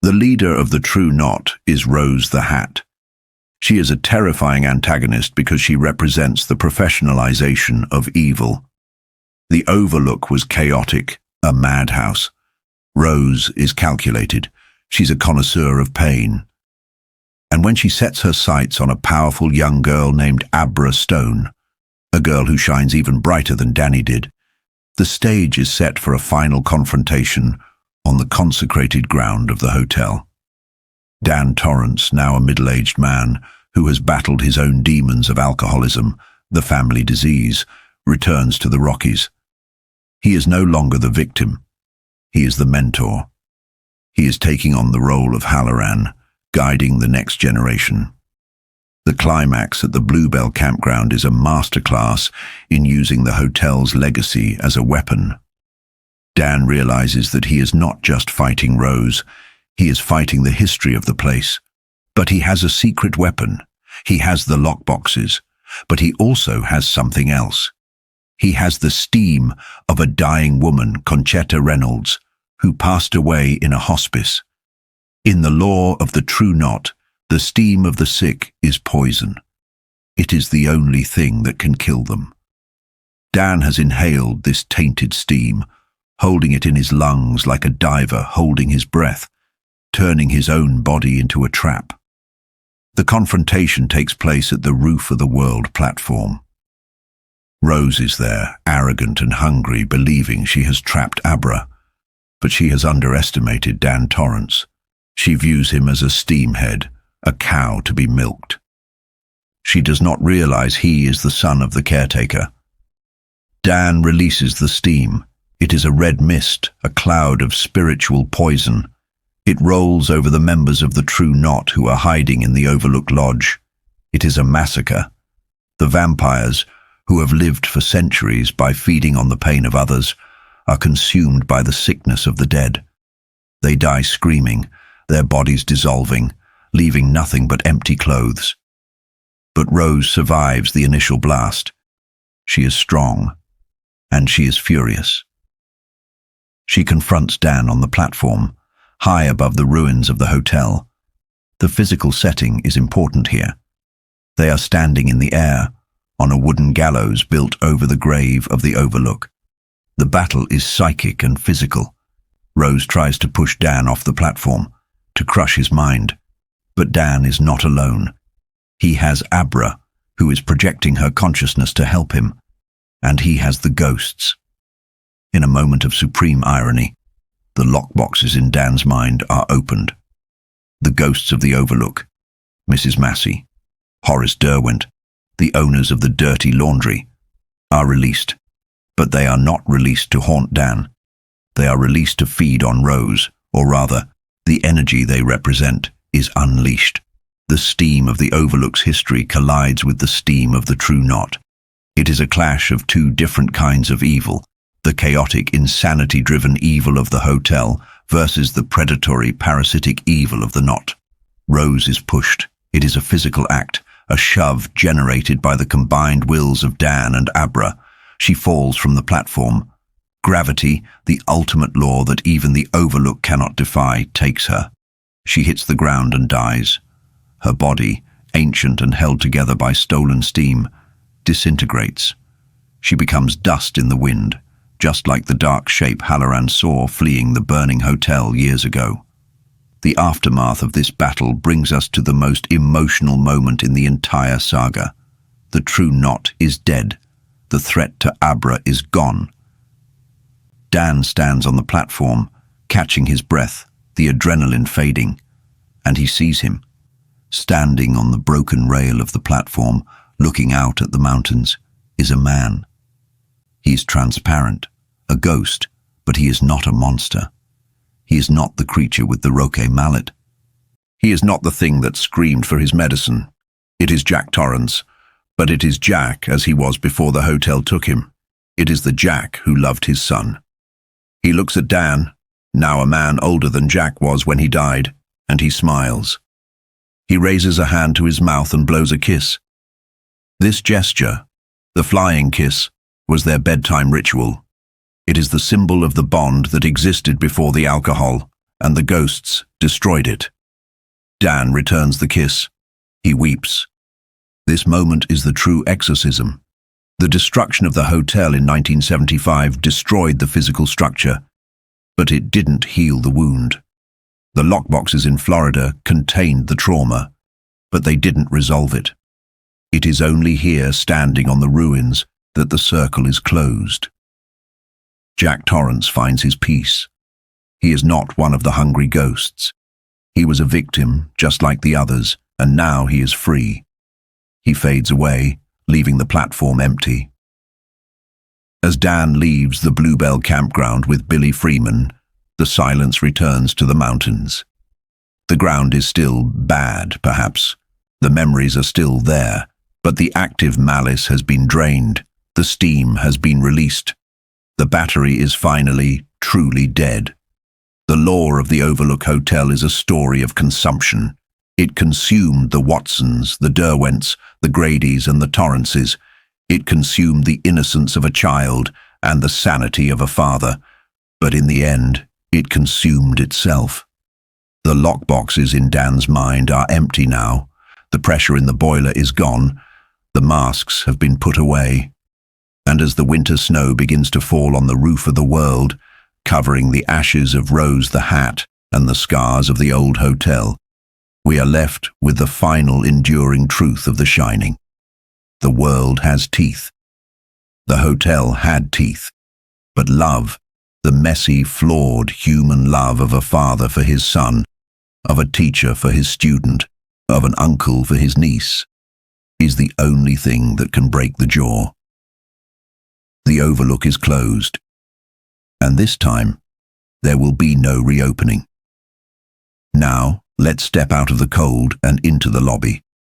The leader of the True Knot is Rose the Hat. She is a terrifying antagonist because she represents the professionalization of evil. The Overlook was chaotic, a madhouse. Rose is calculated. She's a connoisseur of pain. And when she sets her sights on a powerful young girl named Abra Stone, a girl who shines even brighter than Danny did, the stage is set for a final confrontation on the consecrated ground of the hotel. Dan Torrance, now a middle-aged man who has battled his own demons of alcoholism, the family disease, returns to the Rockies. He is no longer the victim. He is the mentor. He is taking on the role of Halloran, guiding the next generation. The climax at the Bluebell campground is a masterclass in using the hotel's legacy as a weapon. Dan realizes that he is not just fighting Rose, he is fighting the history of the place. But he has a secret weapon. He has the lockboxes, but he also has something else. He has the steam of a dying woman, Conchetta Reynolds, who passed away in a hospice. In the lore of the True Knot, the steam of the sick is poison. It is the only thing that can kill them. Dan has inhaled this tainted steam, holding it in his lungs like a diver holding his breath, turning his own body into a trap. The confrontation takes place at the Roof of the World platform. Rose is there, arrogant and hungry, believing she has trapped Abra, but she has underestimated Dan Torrance. She views him as a steamhead, a cow to be milked. She does not realize he is the son of the caretaker. Dan releases the steam. It is a red mist, a cloud of spiritual poison. It rolls over the members of the True Knot who are hiding in the Overlook Lodge. It is a massacre. The vampires, who have lived for centuries by feeding on the pain of others, are consumed by the sickness of the dead. They die screaming, their bodies dissolving, leaving nothing but empty clothes. But Rose survives the initial blast. She is strong, and she is furious. She confronts Dan on the platform, high above the ruins of the hotel. The physical setting is important here. They are standing in the air, on a wooden gallows built over the grave of the Overlook. The battle is psychic and physical. Rose tries to push Dan off the platform, to crush his mind. But Dan is not alone. He has Abra, who is projecting her consciousness to help him, and he has the ghosts. In a moment of supreme irony, the lockboxes in Dan's mind are opened. The ghosts of the Overlook, Mrs. Massey, Horace Derwent, the owners of the dirty laundry, are released. But they are not released to haunt Dan. They are released to feed on Rose, or rather, the energy they represent is unleashed. The steam of the Overlook's history collides with the steam of the True Knot. It is a clash of two different kinds of evil, the chaotic, insanity-driven evil of the hotel versus the predatory, parasitic evil of the Knot. Rose is pushed. It is a physical act, a shove generated by the combined wills of Dan and Abra. She falls from the platform. Gravity, the ultimate law that even the Overlook cannot defy, takes her. She hits the ground and dies. Her body, ancient and held together by stolen steam, disintegrates. She becomes dust in the wind, just like the dark shape Halloran saw fleeing the burning hotel years ago. The aftermath of this battle brings us to the most emotional moment in the entire saga. The True Knot is dead. The threat to Abra is gone. Dan stands on the platform, catching his breath, the adrenaline fading, and he sees him. Standing on the broken rail of the platform, looking out at the mountains, is a man. He is transparent, a ghost, but he is not a monster. He is not the creature with the roquet mallet. He is not the thing that screamed for his medicine. It is Jack Torrance, but it is Jack as he was before the hotel took him. It is the Jack who loved his son. He looks at Dan, now a man older than Jack was when he died, and he smiles. He raises a hand to his mouth and blows a kiss. This gesture, the flying kiss, was their bedtime ritual. It is the symbol of the bond that existed before the alcohol, and the ghosts destroyed it. Dan returns the kiss. He weeps. This moment is the true exorcism. The destruction of the hotel in 1975 destroyed the physical structure, but it didn't heal the wound. The lockboxes in Florida contained the trauma, but they didn't resolve it. It is only here, standing on the ruins, that the circle is closed. Jack Torrance finds his peace. He is not one of the hungry ghosts. He was a victim, just like the others, and now he is free. He fades away, leaving the platform empty. As Dan leaves the Bluebell campground with Billy Freeman, the silence returns to the mountains. The ground is still bad, perhaps. The memories are still there, but the active malice has been drained. The steam has been released. The battery is finally, truly dead. The lore of the Overlook Hotel is a story of consumption. It consumed the Watsons, the Derwents, the Gradys, and the Torrances. It consumed the innocence of a child and the sanity of a father. But in the end, it consumed itself. The lockboxes in Dan's mind are empty now. The pressure in the boiler is gone. The masks have been put away. And as the winter snow begins to fall on the roof of the world, covering the ashes of Rose the Hat and the scars of the old hotel, we are left with the final enduring truth of The Shining. The world has teeth. The hotel had teeth. But love, the messy, flawed human love of a father for his son, of a teacher for his student, of an uncle for his niece, is the only thing that can break the jaw. The Overlook is closed, and this time, there will be no reopening. Now, let's step out of the cold and into the lobby.